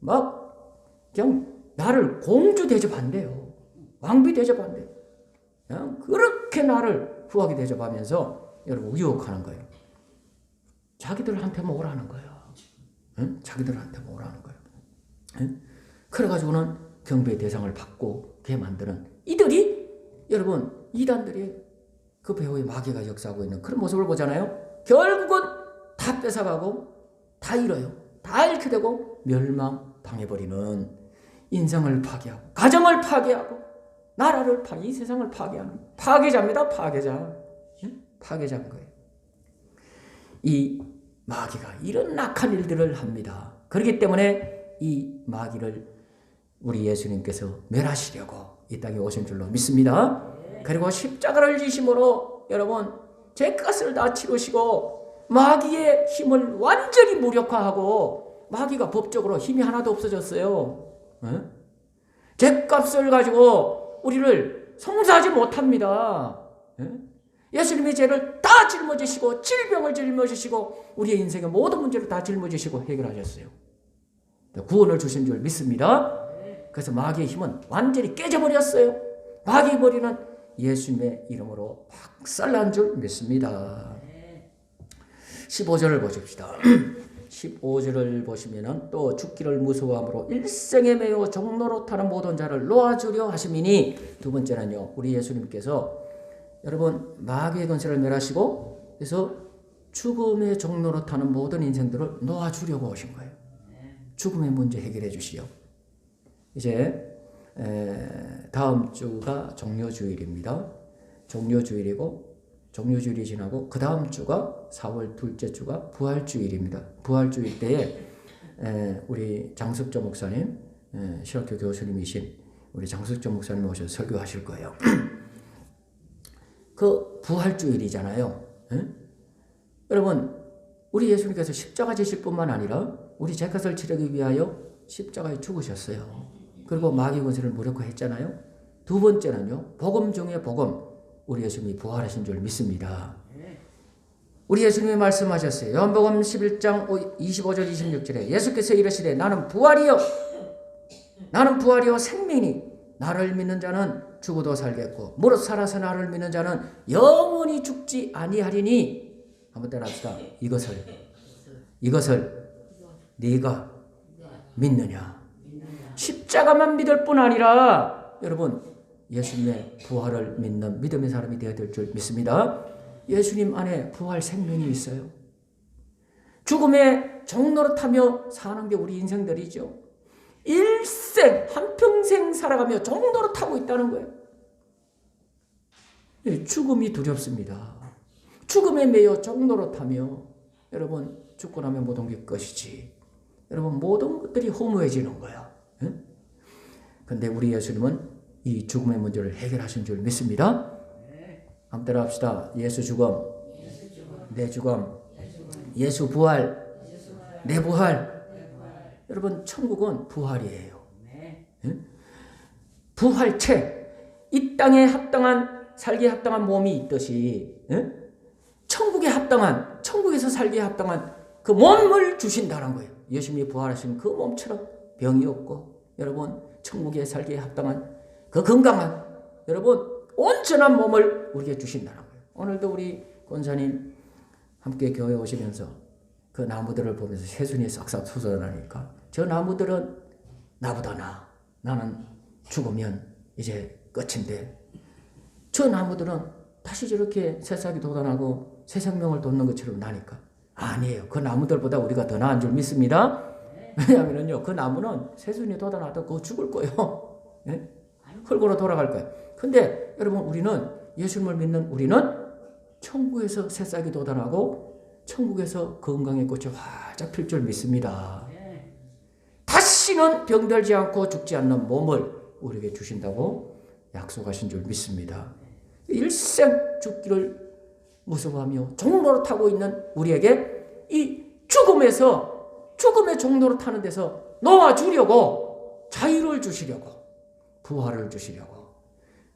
막 그냥 나를 공주 대접한대요. 왕비 대접한대요. 그냥 그렇게 나를 후하게 대접하면서 여러분 유혹하는 거예요. 자기들한테만 오라는 거예요. 자기들한테만 오라는 거예요. 그래가지고는 경배의 대상을 받고 게 만드는 이들이 여러분 이단들이 그 배후에 마귀가 역사하고 있는 그런 모습을 보잖아요. 결국은 다 뺏어가고 다 잃어요. 다 잃게 되고 멸망당해버리는, 인생을 파괴하고 가정을 파괴하고 나라를 이 세상을 파괴하는 파괴자입니다. 파괴자. 파괴자인 거예요. 이 마귀가 이런 악한 일들을 합니다. 그렇기 때문에 이 마귀를 우리 예수님께서 멸하시려고 이 땅에 오신 줄로 믿습니다. 그리고 십자가를 지심으로 여러분 죄값을 다 치르시고 마귀의 힘을 완전히 무력화하고, 마귀가 법적으로 힘이 하나도 없어졌어요. 죄값을 가지고 우리를 송사하지 못합니다. 예수님이 죄를 다 짊어지시고 질병을 짊어지시고 우리의 인생의 모든 문제를 다 짊어지시고 해결하셨어요. 구원을 주신 줄 믿습니다. 그래서 마귀의 힘은 완전히 깨져버렸어요. 마귀의 머리는 예수님의 이름으로 박살난 줄 믿습니다. 15절을 보십시다. 15절을 보시면은 또 죽기를 무서워함으로 일생에 매여 종로로 타는 모든 자를 놓아주려 하심이니, 두 번째는요, 우리 예수님께서 여러분 마귀의 권세를 멸하시고 그래서 죽음의 종로로 타는 모든 인생들을 놓아주려고 오신 거예요. 죽음의 문제 해결해 주시려. 이제 다음 주가 종료주일입니다. 종료주일이고, 종료주일이 지나고 그 다음 주가 4월 둘째 주가 부활주일입니다. 부활주일 때에 우리 장숙조 목사님, 신학교 교수님이신 우리 장숙조 목사님 오셔서 설교하실 거예요. 그 부활주일이잖아요. 여러분 우리 예수님께서 십자가 지실 뿐만 아니라 우리 죄값을 치르기 위하여 십자가에 죽으셨어요. 그리고 마귀 권세를 무력화했잖아요. 두 번째는요, 복음 중에 복음, 우리 예수님이 부활하신 줄 믿습니다. 우리 예수님이 말씀하셨어요. 요한복음 11장 25절 26절에 예수께서 이르시되 나는 부활이요 생명이니 나를 믿는 자는 죽어도 살겠고 무릇 살아서 나를 믿는 자는 영원히 죽지 아니하리니. 한번 따라합시다. 이것을 네가 믿느냐. 십자가만 믿을 뿐 아니라 여러분 예수님의 부활을 믿는 믿음의 사람이 되어야 될 줄 믿습니다. 예수님 안에 부활 생명이 있어요. 죽음의 종노릇하며 사는 게 우리 인생들이죠. 일생 한평생 살아가며 종노릇하고 있다는 거예요. 죽음이 두렵습니다. 죽음에 매여 종노릇하며 여러분 죽고 나면 모든 게 끝이지. 여러분 모든 것들이 허무해지는 거야. 근데 우리 예수님은 이 죽음의 문제를 해결하신 줄 믿습니다. 한번 따라합시다. 예수 죽음, 내 죽음, 예수 부활, 내 부활. 여러분 천국은 부활이에요. 부활체, 이 땅에 합당한 살기에 합당한 몸이 있듯이 천국에 합당한, 천국에서 살기에 합당한 그 몸을 주신다는 거예요. 예수님이 부활하신 그 몸처럼 병이 없고 여러분 천국에 살기에 합당한 그 건강한 여러분 온전한 몸을 우리에게 주신다는 거예요. 오늘도 우리 권사님 함께 교회 오시면서 그 나무들을 보면서 새순이 싹싹 솟아나니까 저 나무들은 나보다 나는 죽으면 이제 끝인데 저 나무들은 다시 저렇게 새싹이 돋아나고 새 생명을 돋는 것처럼 나니까 아니에요. 그 나무들보다 우리가 더 나은 줄 믿습니다. 왜냐하면요, 그 나무는 새순이 돋아나도 그거 죽을 거예요. 흙으로 돌아갈 거예요. 근데 여러분 우리는 예수님을 믿는 우리는 천국에서 새싹이 돋아나고 천국에서 건강의 꽃이 활짝 필 줄 믿습니다. 다시는 병들지 않고 죽지 않는 몸을 우리에게 주신다고 약속하신 줄 믿습니다. 일생 죽기를 무서워하며 종로릇하고 있는 우리에게 이 죽음의 종로를 타는 데서 놓아주려고, 자유를 주시려고, 부활을 주시려고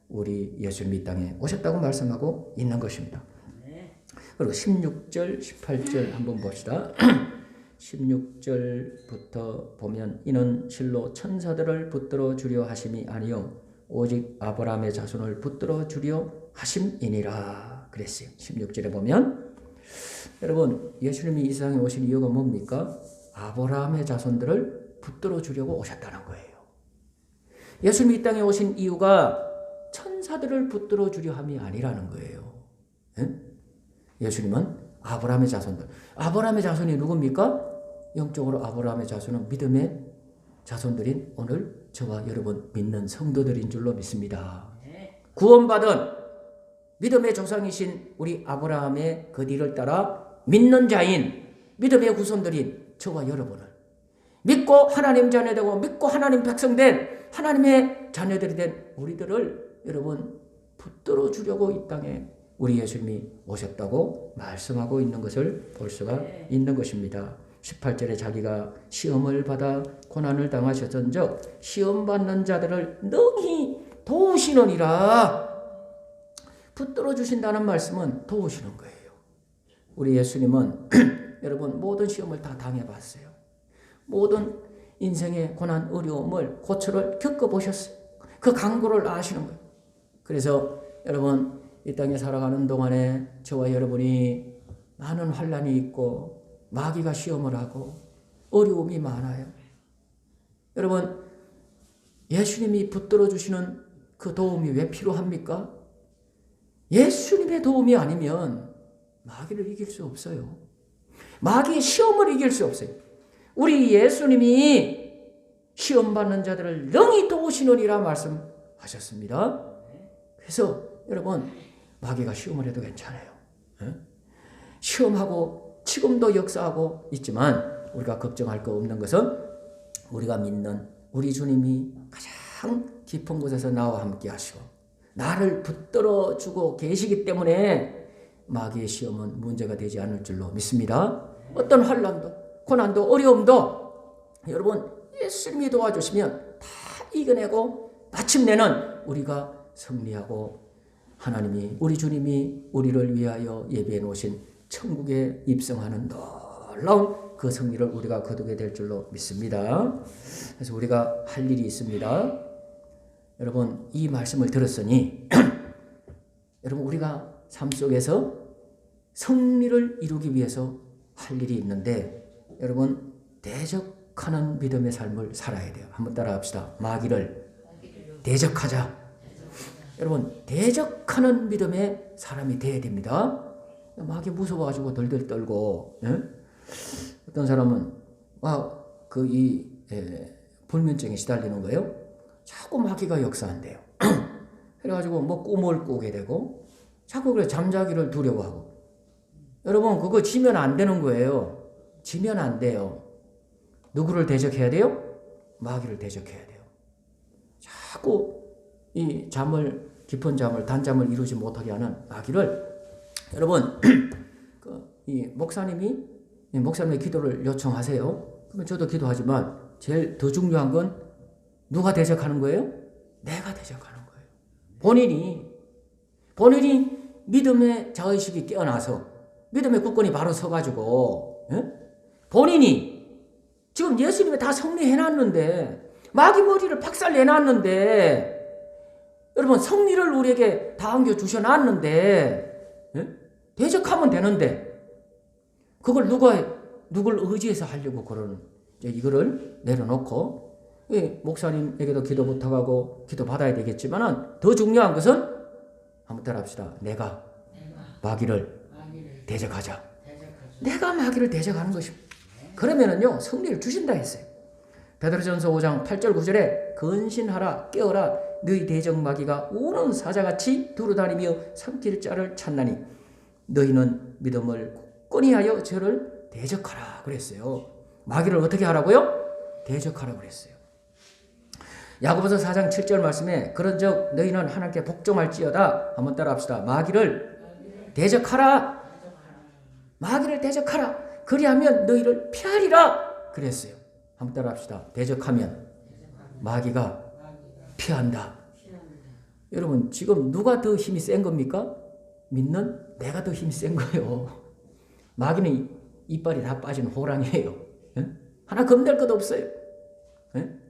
우리 예수님이 이 땅에 오셨다고 말씀하고 있는 것입니다. 그리고 16절 18절 한번 봅시다. 16절부터 보면 이는 실로 천사들을 붙들어 주려 하심이 아니요 오직 아브라함의 자손을 붙들어 주려 하심이니라 그랬어요. 16절에 보면 여러분 예수님이 이 세상에 오신 이유가 뭡니까? 아브라함의 자손들을 붙들어 주려고 오셨다는 거예요. 예수님이 이 땅에 오신 이유가 자들을 붙들어 주려 함이 아니라는 거예요. 예? 예수님은 아브라함의 자손들. 아브라함의 자손이 누굽니까? 영적으로 아브라함의 자손은 믿음의 자손들인 오늘 저와 여러분 믿는 성도들인 줄로 믿습니다. 구원받은 믿음의 조상이신 우리 아브라함의 그 뒤를 따라 믿는 자인 믿음의 후손들인 저와 여러분을 믿고 하나님 자녀되고 믿고 하나님 백성된 하나님의 자녀들이 된 우리들을 여러분 붙들어 주려고 이 땅에 우리 예수님이 오셨다고 말씀하고 있는 것을 볼 수가 있는 것입니다. 18절에 자기가 시험을 받아 고난을 당하셨던즉 시험 받는 자들을 능히 도우시느니라. 붙들어 주신다는 말씀은 도우시는 거예요. 우리 예수님은 여러분 모든 시험을 다 당해봤어요. 모든 인생의 고난, 어려움을, 고초를 겪어보셨어요. 그 강도를 아시는 거예요. 그래서 여러분 이 땅에 살아가는 동안에 저와 여러분이 많은 환난이 있고 마귀가 시험을 하고 어려움이 많아요. 여러분 예수님이 붙들어 주시는 그 도움이 왜 필요합니까? 예수님의 도움이 아니면 마귀를 이길 수 없어요. 마귀의 시험을 이길 수 없어요. 우리 예수님이 시험받는 자들을 능히 도우시느니라 말씀하셨습니다. 그래서 여러분 마귀가 시험을 해도 괜찮아요. 시험하고 지금도 역사하고 있지만 우리가 걱정할 거 없는 것은 우리가 믿는 우리 주님이 가장 깊은 곳에서 나와 함께 하시고 나를 붙들어 주고 계시기 때문에 마귀의 시험은 문제가 되지 않을 줄로 믿습니다. 어떤 환난도 고난도 어려움도 여러분 예수님이 도와주시면 다 이겨내고 마침내는 우리가 승리하고 하나님이 우리 주님이 우리를 위하여 예배해 놓으신 천국에 입성하는 놀라운 그 승리를 우리가 거두게 될 줄로 믿습니다. 그래서 우리가 할 일이 있습니다. 여러분 이 말씀을 들었으니 여러분 우리가 삶 속에서 승리를 이루기 위해서 할 일이 있는데 여러분 대적하는 믿음의 삶을 살아야 돼요. 한번 따라합시다. 마귀를 대적하자. 여러분 대적하는 믿음의 사람이 돼야 됩니다. 마귀 무서워가지고 덜덜 떨고 어떤 사람은 불면증에 시달리는 거예요. 자꾸 마귀가 역사한대요. 그래가지고 뭐 꿈을 꾸게 되고 자꾸 그래 잠자기를 두려워하고 여러분 그거 지면 안 되는 거예요. 지면 안 돼요. 누구를 대적해야 돼요? 마귀를 대적해야 돼요. 자꾸 이 깊은 잠을 단잠을 이루지 못하게 하는 마귀를 여러분 이 목사님의 기도를 요청하세요. 그러면 저도 기도하지만 제일 더 중요한 건 누가 대적하는 거예요? 내가 대적하는 거예요. 본인이 믿음의 자의식이 깨어나서 믿음의 굳건히 바로 서가지고 본인이 지금 예수님이 다 성리해놨는데 마귀 머리를 박살내놨는데 여러분 성리를 우리에게 다 안겨주셔놨는데 대적하면 되는데 그걸 누굴 의지해서 하려고 그러는 이거를 내려놓고 목사님에게도 기도 부탁하고 기도 받아야 되겠지만 더 중요한 것은 한번 따라합시다. 내가 마귀를 대적하자. 내가 마귀를 대적하는 것입니다. 그러면은요 승리를 주신다 했어요. 베드로전서 5장 8절 9절에 근신하라 깨어라 너희 대적 마귀가 우는 사자같이 두루다니며 삼킬 자를 찾나니 너희는 믿음을 굳건히 하여 저를 대적하라 그랬어요. 마귀를 어떻게 하라고요? 대적하라 그랬어요. 야고보서 4장 7절 말씀에 그런즉 너희는 하나님께 복종할지어다. 한번 따라합시다. 마귀를 대적하라. 마귀를 대적하라. 그리하면 너희를 피하리라 그랬어요. 한번 따라합시다. 대적하면 마귀가 피한다. 여러분 지금 누가 더 힘이 센 겁니까? 믿는 내가 더 힘이 센 거예요. 마귀는 이빨이 다 빠진 호랑이에요. 하나 겁낼 것 없어요.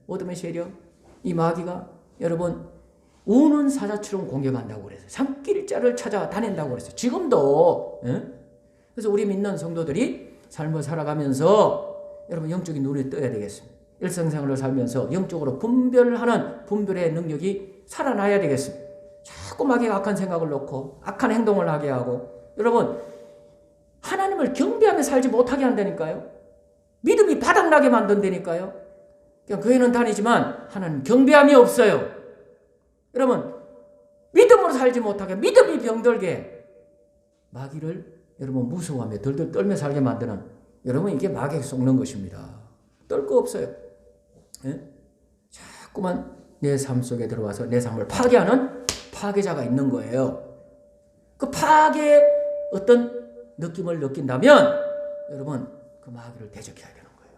어둠의 세력 이 마귀가 여러분 우는 사자처럼 공격한다고 그랬어요. 삼킬자를 찾아 다닌다고 그랬어요. 지금도. 그래서 우리 믿는 성도들이 삶을 살아가면서 여러분 영적인 눈이 떠야 되겠습니다. 일상생활을 살면서 영적으로 분별하는 분별의 능력이 살아나야 되겠습니다. 자꾸 마귀가 악한 생각을 놓고 악한 행동을 하게 하고, 여러분 하나님을 경배하며 살지 못하게 한다니까요. 믿음이 바닥나게 만든다니까요. 그냥 교회는 다니지만 하나님 경배함이 없어요. 여러분 믿음으로 살지 못하게, 믿음이 병들게, 마귀를 여러분 무서워하며 덜덜 떨며 살게 만드는, 여러분 이게 마귀에게 속는 것입니다. 떨 거 없어요. 예? 자꾸만 내 삶 속에 들어와서 내 삶을 파괴하는 파괴자가 있는 거예요. 그 파괴의 어떤 느낌을 느낀다면 여러분 그 마귀를 대적해야 되는 거예요.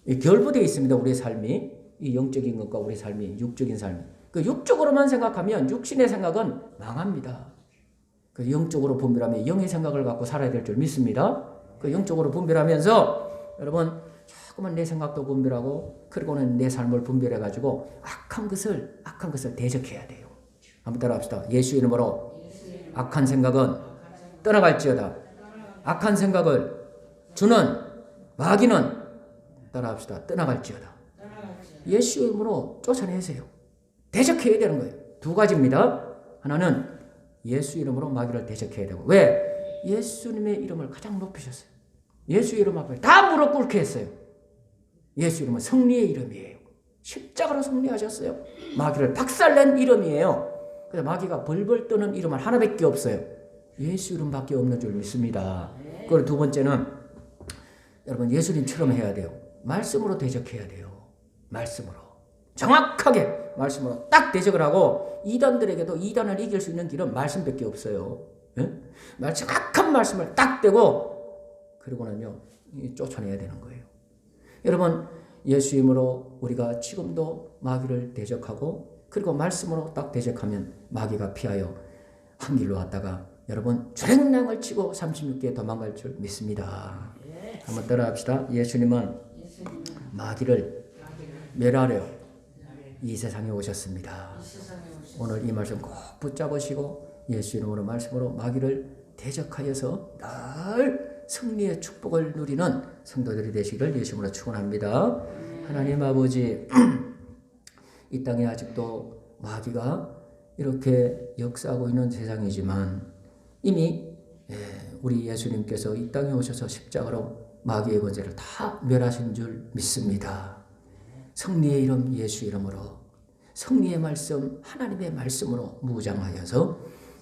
이 결부되어 있습니다. 우리의 삶이, 이 영적인 것과 우리 삶이, 육적인 삶이. 그 육적으로만 생각하면 육신의 생각은 망합니다. 그 영적으로 분별하며 영의 생각을 갖고 살아야 될 줄 믿습니다. 그 영적으로 분별하면서 여러분 자꾸만 내 생각도 분별하고, 그리고는 내 삶을 분별해가지고 악한 것을 대적해야 돼요. 한번 따라합시다. 예수 이름으로 악한 생각은 떠나갈지어다. 악한 생각을 주는 마귀는, 따라합시다, 떠나갈지어다. 예수 이름으로 쫓아내세요. 대적해야 되는 거예요. 두 가지입니다. 하나는 예수 이름으로 마귀를 대적해야 되고, 왜? 예수님의 이름을 가장 높이셨어요. 예수 이름 앞에 다 무릎 꿇게 했어요. 예수 이름은 승리의 이름이에요. 십자가로 승리하셨어요. 마귀를 박살낸 이름이에요. 그래서 마귀가 벌벌 떠는 이름은 하나밖에 없어요. 예수 이름밖에 없는 줄 믿습니다. 그리고 두 번째는 여러분 예수님처럼 해야 돼요. 말씀으로 대적해야 돼요. 말씀으로. 정확하게 말씀으로 딱 대적을 하고, 이단들에게도 이단을 이길 수 있는 길은 말씀밖에 없어요. 예? 정확한 말씀을 딱 대고, 그리고는요 쫓아내야 되는 거예요. 여러분 예수 이름으로 우리가 지금도 마귀를 대적하고, 그리고 말씀으로 딱 대적하면 마귀가 피하여 한 길로 왔다가 여러분 주랭랑을 치고 36개에 도망갈 줄 믿습니다. 한번 따라합시다. 예수님은 마귀를 멸하려 이 세상에 오셨습니다. 오늘 이 말씀 꼭 붙잡으시고 예수 이름으로 말씀으로 마귀를 대적하여서 늘 승리의 축복을 누리는 성도들이 되시기를 예수님으로 축원합니다. 하나님 아버지, 이 땅에 아직도 마귀가 이렇게 역사하고 있는 세상이지만 이미 우리 예수님께서 이 땅에 오셔서 십자가로 마귀의 권세를 다 멸하신 줄 믿습니다. 승리의 이름 예수 이름으로, 승리의 말씀 하나님의 말씀으로 무장하여서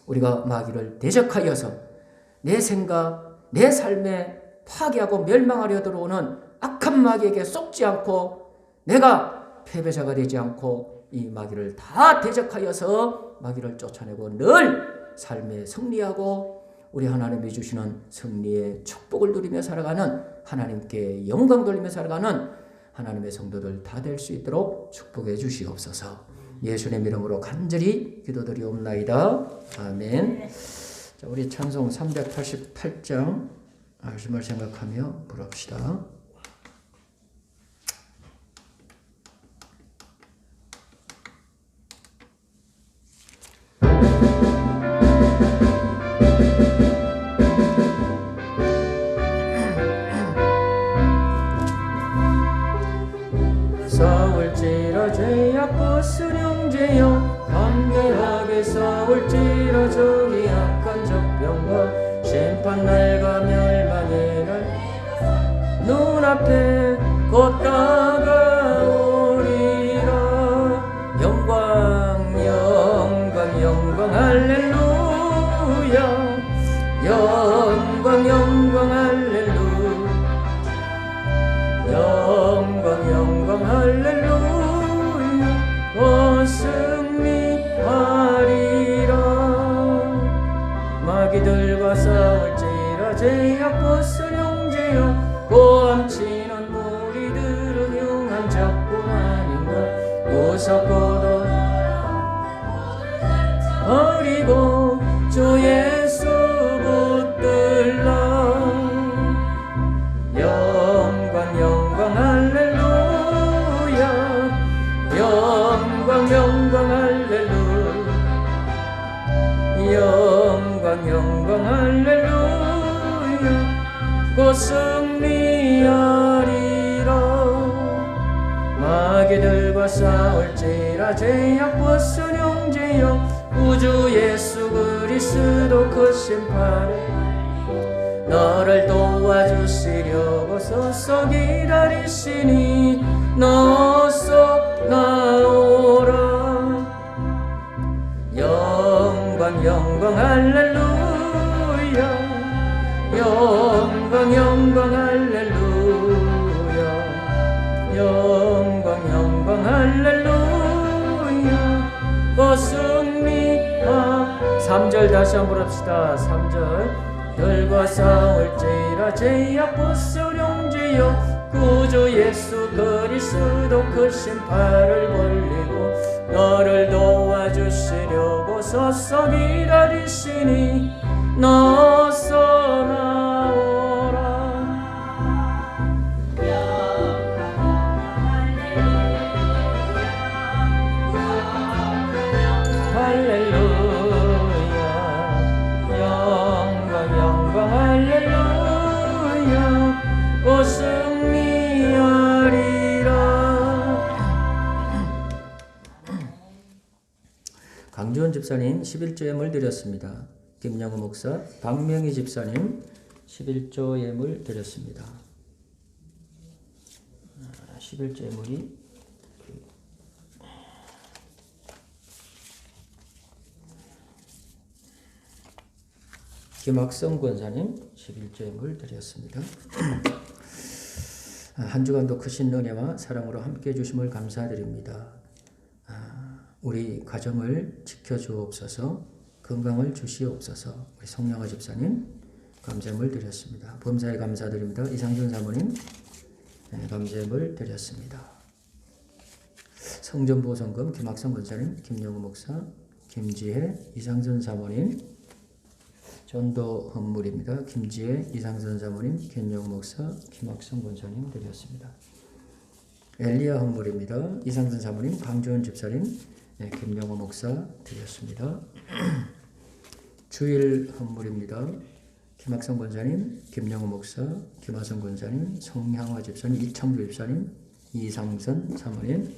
우리가 마귀를 대적하여서 내 생각, 내 삶에 파괴하고 멸망하려 들어오는 악한 마귀에게 속지 않고, 내가 패배자가 되지 않고 이 마귀를 다 대적하여서 마귀를 쫓아내고 늘 삶에 승리하고 우리 하나님이 주시는 승리의 축복을 누리며 살아가는, 하나님께 영광 돌리며 살아가는 하나님의 성도들 다 될 수 있도록 축복해 주시옵소서. 예수님 이름으로 간절히 기도드리옵나이다. 아멘. 자, 우리 찬송 388장 말씀을 생각하며 부릅시다. 싸울지라 죄악벗은 형제여, 담대하게 싸울지라 저기 악한 적병과 심판날과 멸망의 날 눈앞에 곧 다가오리라. 영광 영광 영광 할렐루야. 영광 영광 할렐루야. 영광 영광 할렐루야. 승리하리라. 마귀들과 싸울지라 죄악벗은 형제여, 고함치는 무리들은 흉한 적뿐 아닌가. 무섭고도 어리고 주 예수 붙들라. 영광 영광 할렐루야. 영광 영광 할렐루야. 영광 영광 할렐루야. 곧 승리하리라. 마귀들과 싸울지라 죄악벗은 형제여, 구주 예수 그리스도 크신 팔에 너를 도와주시려고 서서 기다리시니 너서 나오라. 영광 영광 할렐루야. 영광 영광 할렐루야. 영광 영광 할렐루야. 오 승리하. 3절 다시 한번 합시다. 3절. 들과 싸울지라 제약 부스령지여 구주 예수 그리스도 크신 팔을 벌리고 너를 도와주시려고 서서 기다리시니 너서 나오라. 할렐루야. 할렐루야. 오 승리하리라. 강주원 집사님 11조 예물 드렸습니다. 김영우 목사, 박명희 집사님 11조 예물 드렸습니다. 11조 예물이 김학성 권사님 11조 예물 드렸습니다. 한 주간도 크신 은혜와 사랑으로 함께해 주심을 감사드립니다. 우리 가정을 지켜주옵소서, 건강을 주시옵소서. 우리 송영아 집사님 감사함을 드렸습니다. 범사에 감사드립니다. 이상준 사모님 감사함을 드렸습니다. 성전보성금 김학성 권사님, 김영우 목사, 김지혜, 이상준 사모님 전도 헌물입니다. 김지혜, 이상선 사모님, ken영 목사, 김학성 권사님 드렸습니다. 엘리야 헌물입니다. 이상선 사모님, 강주원 집사님, 김영호 목사 드렸습니다. 주일 헌물입니다. 김학성 권사님, 김영호 목사, 김하성 권사님, 송향화 집사님, 이창주 집사님, 이상선 사모님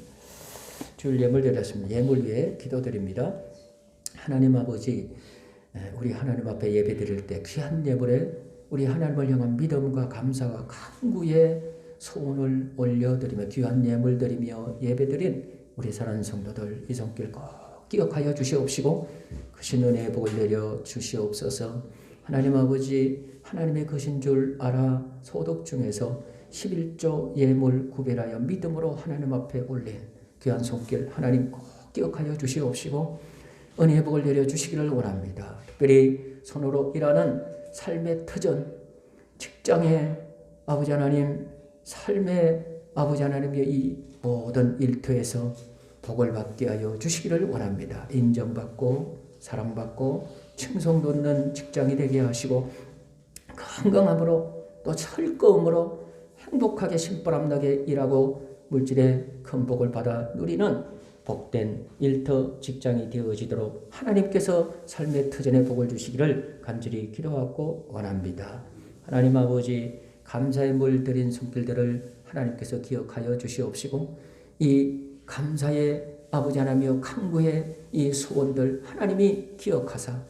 주일 예물 드렸습니다. 예물 위에 기도드립니다. 하나님 아버지, 우리 하나님 앞에 예배 드릴 때 귀한 예물에 우리 하나님을 향한 믿음과 감사와 간구의 소원을 올려드리며 귀한 예물 드리며 예배 드린 우리 사랑하는 성도들 이 손길 꼭 기억하여 주시옵시고 크신 은혜의 복을 내려 주시옵소서. 하나님 아버지, 하나님의 크신 줄 알아 소득 중에서 11조 예물 구별하여 믿음으로 하나님 앞에 올린 귀한 손길 하나님 꼭 기억하여 주시옵시고 은혜의 복을 내려주시기를 원합니다. 특별히 손으로 일하는 삶의 터전, 직장의 아버지 하나님, 삶의 아버지 하나님의 이 모든 일터에서 복을 받게 하여 주시기를 원합니다. 인정받고 사랑받고 칭송돋는 직장이 되게 하시고 건강함으로 또 철거음으로 행복하게 신바람나게 일하고 물질의 큰 복을 받아 누리는 복된 일터 직장이 되어지도록 하나님께서 삶의 터전에 복을 주시기를 간절히 기도하고 원합니다. 하나님 아버지, 감사의 물 드린 손길들을 하나님께서 기억하여 주시옵시고 이 감사의 아버지 하나님이여 간구의 이 소원들 하나님이 기억하사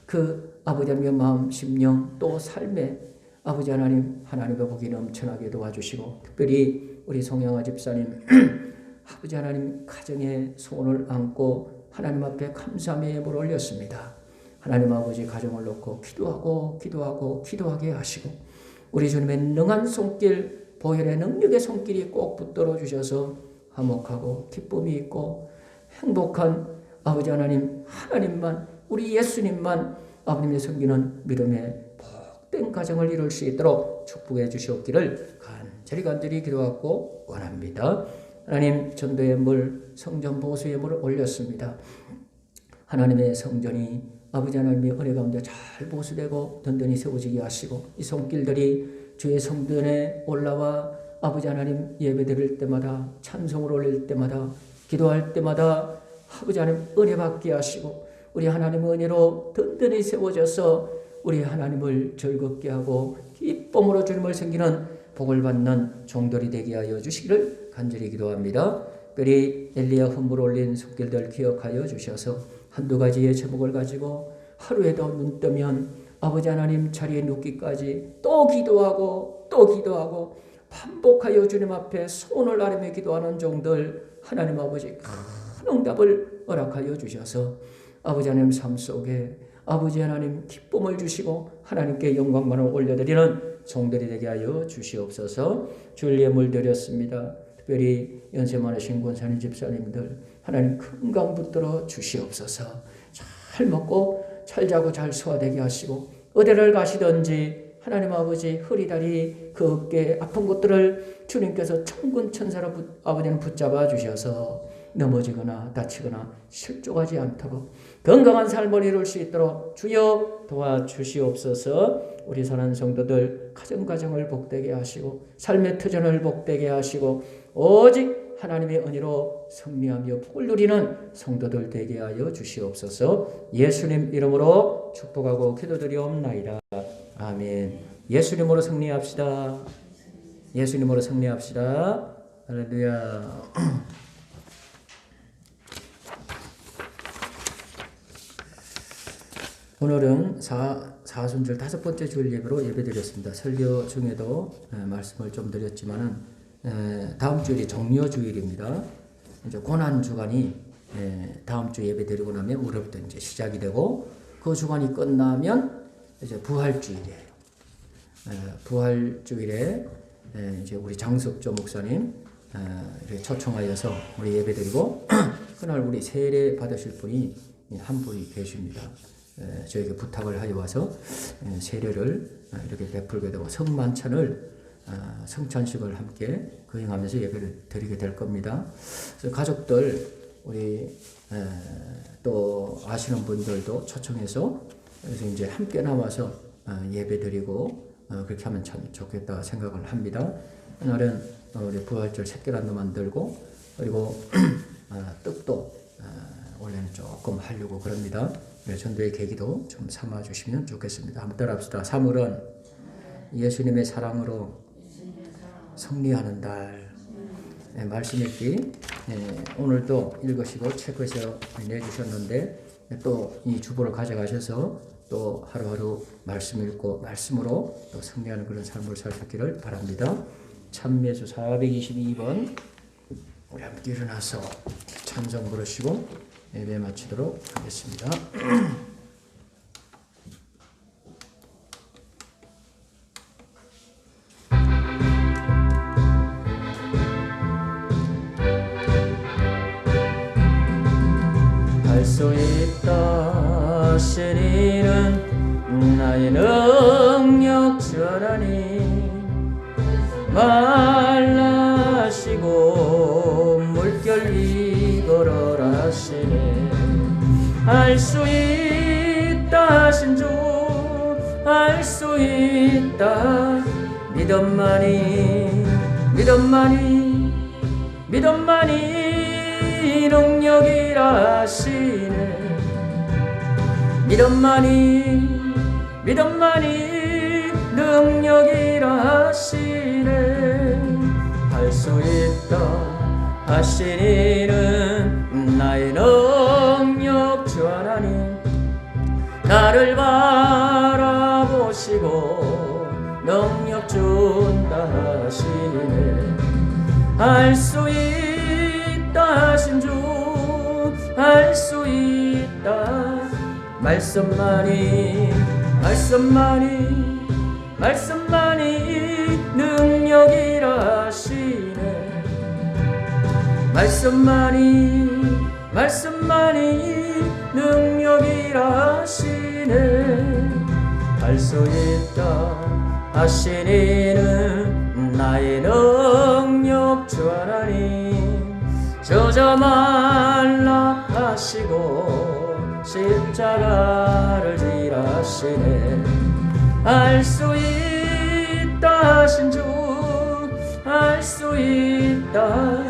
그 아버지 하나님의 마음 심령 또 삶에 아버지 하나님 하나님의 복이 넘쳐나게 도와주시고 특별히 우리 송영아 집사님 아버지 하나님 가정의 소원을 안고 하나님 앞에 감사의 예물을 올렸습니다. 하나님 아버지 가정을 놓고 기도하게 하시고 우리 주님의 능한 손길 보혈의 능력의 손길이 꼭 붙들어 주셔서 화목하고 기쁨이 있고 행복한 아버지 하나님 하나님만 우리 예수님만 아버님의 섬기는 믿음의 복된 가정을 이룰 수 있도록 축복해 주시옵기를 간절히 기도하고 원합니다. 하나님 전도의 물 성전 보수의 물을 올렸습니다. 하나님의 성전이 아버지 하나님의 은혜 가운데 잘 보수되고 든든히 세워지게 하시고 이 손길들이 주의 성전에 올라와 아버지 하나님 예배 드릴 때마다 찬송을 올릴 때마다 기도할 때마다 아버지 하나님 은혜 받게 하시고 우리 하나님의 은혜로 든든히 세워져서 우리 하나님을 즐겁게 하고 기쁨으로 주님을 섬기는 복을 받는 종들이 되게 하여 주시기를 간절히 기도합니다. 특별히 엘리야 헌물 올린 손길들 기억하여 주셔서 한두 가지의 제목을 가지고 하루에도 눈 뜨면 아버지 하나님 자리에 눕기까지 또 기도하고 또 기도하고 반복하여 주님 앞에 손을 아뢰며 기도하는 종들 하나님 아버지 큰 응답을 허락하여 주셔서 아버지 하나님 삶 속에 아버지 하나님 기쁨을 주시고 하나님께 영광만을 올려드리는 종들이 되게 하여 주시옵소서. 주일 예물 드렸습니다. 특별히 연세 많으신 권사님 집사님들 하나님 건강 붙들어 주시옵소서. 잘 먹고 잘 자고 잘 소화되게 하시고 어디를 가시든지 하나님 아버지 허리다리 그 어깨 아픈 곳들을 주님께서 천군 천사로 아버지는 붙잡아 주셔서 넘어지거나 다치거나 실족하지 않도록 건강한 삶을 이룰 수 있도록 주여 도와주시옵소서. 우리 사랑하는 성도들 가정을 복되게 하시고 삶의 터전을 복되게 하시고 오직 하나님의 은혜로 승리하며 복을 누리는 성도들 되게 하여 주시옵소서. 예수님 이름으로 축복하고 기도드리옵나이다. 아멘. 예수님으로 승리합시다. 예수님으로 승리합시다. 할렐루야. 오늘은 사순절 5번째 주일 예배로 예배드렸습니다. 설교 중에도 말씀을 좀 드렸지만은 다음 주일이 종려 주일입니다. 이제 고난 주간이 다음 주 예배 드리고 나면 우리부터 이제 시작이 되고 그 주간이 끝나면 이제 부활 주일이에요. 부활 주일에 이제 우리 장석조 목사님 이렇게 초청하여서 우리 예배 드리고 그날 우리 세례 받으실 분이 한 분이 계십니다. 저에게 부탁을 하여 와서 세례를 이렇게 베풀게 되고 성만찬을 성찬식을 함께 거행하면서 예배를 드리게 될 겁니다. 그래서 가족들 우리 또 아시는 분들도 초청해서 그래서 이제 함께 나와서 예배 드리고 그렇게 하면 참 좋겠다 생각을 합니다. 그날은 우리 부활절 새끼란도 만들고 그리고 떡도 원래는 조금 하려고 그럽니다. 전도의 계기도 좀 삼아주시면 좋겠습니다. 한번 따라합시다. 3월은 예수님의 사랑으로 승리하는 달. 말씀 읽기 오늘도 읽으시고 체크해서 내주셨는데 또 이 주보를 가져가셔서 또 하루하루 말씀 읽고 말씀으로 또 승리하는 그런 삶을 사셨기를 바랍니다. 참매수 422번 우리 함께 일어나서 찬송 부르시고 예배 마치도록 하겠습니다. 할 수 있다 신이는 나의 능력 전하니 말라시고 물결 위 걸어라 하시네. 알 수 있다 하신 주 알 수 있다 믿음만이 능력이라 하시네. 믿음만이 능력이라 하시네. 할 수 있다 하시니는 나의 능력 주 하나님 나를 바라보시고 능력 준다 하시네. 할 수 있다 하신 주 할 수 있다 말씀만이 능력이라 하시네. 말씀만이 능력이라 하시네. 할 수 있다 하시니는 나의 능력 주 하나님 저저 말라 하시고 십자가를 지라시네. 알 수 있다 하신 주 알 수 있다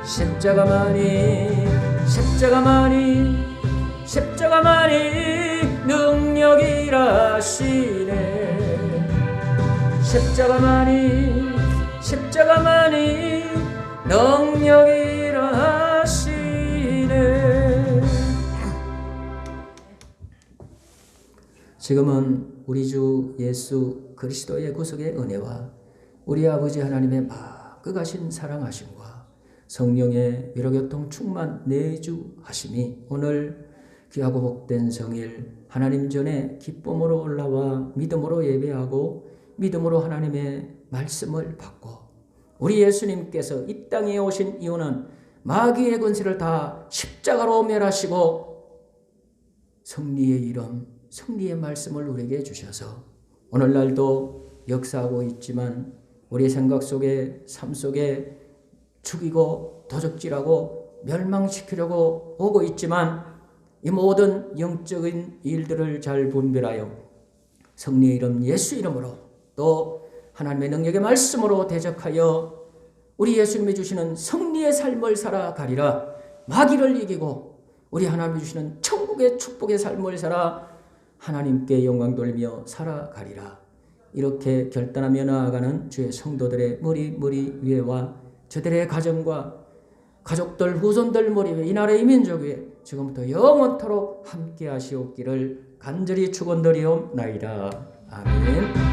십자가만이 능력이라 하시네. 십자가만이 능력이라 하시네. 지금은 우리 주 예수 그리스도의 구속의 은혜와 우리 아버지 하나님의 막극하신 사랑하심과 성령의 위로교통 충만 내주하심이 오늘 귀하고 복된 성일 하나님 전에 기쁨으로 올라와 믿음으로 예배하고 믿음으로 하나님의 말씀을 받고 우리 예수님께서 이 땅에 오신 이유는 마귀의 권세를 다 십자가로 멸하시고 승리의 이름, 승리의 말씀을 우리에게 주셔서 오늘날도 역사하고 있지만 우리 생각 속에 삶 속에 죽이고 도적질하고 멸망시키려고 오고 있지만 이 모든 영적인 일들을 잘 분별하여 승리의 이름 예수 이름으로 또 하나님의 능력의 말씀으로 대적하여 우리 예수님이 주시는 승리의 삶을 살아가리라. 마귀를 이기고 우리 하나님이 주시는 천국의 축복의 삶을 살아 하나님께 영광 돌리며 살아가리라. 이렇게 결단하며 나아가는 주의 성도들의 머리 위에와 저들의 가정과 가족들 후손들 머리 위에 이 나라의 민족 위에 지금부터 영원토록 함께 하시옵기를 간절히 축원드리옵나이다. 아멘.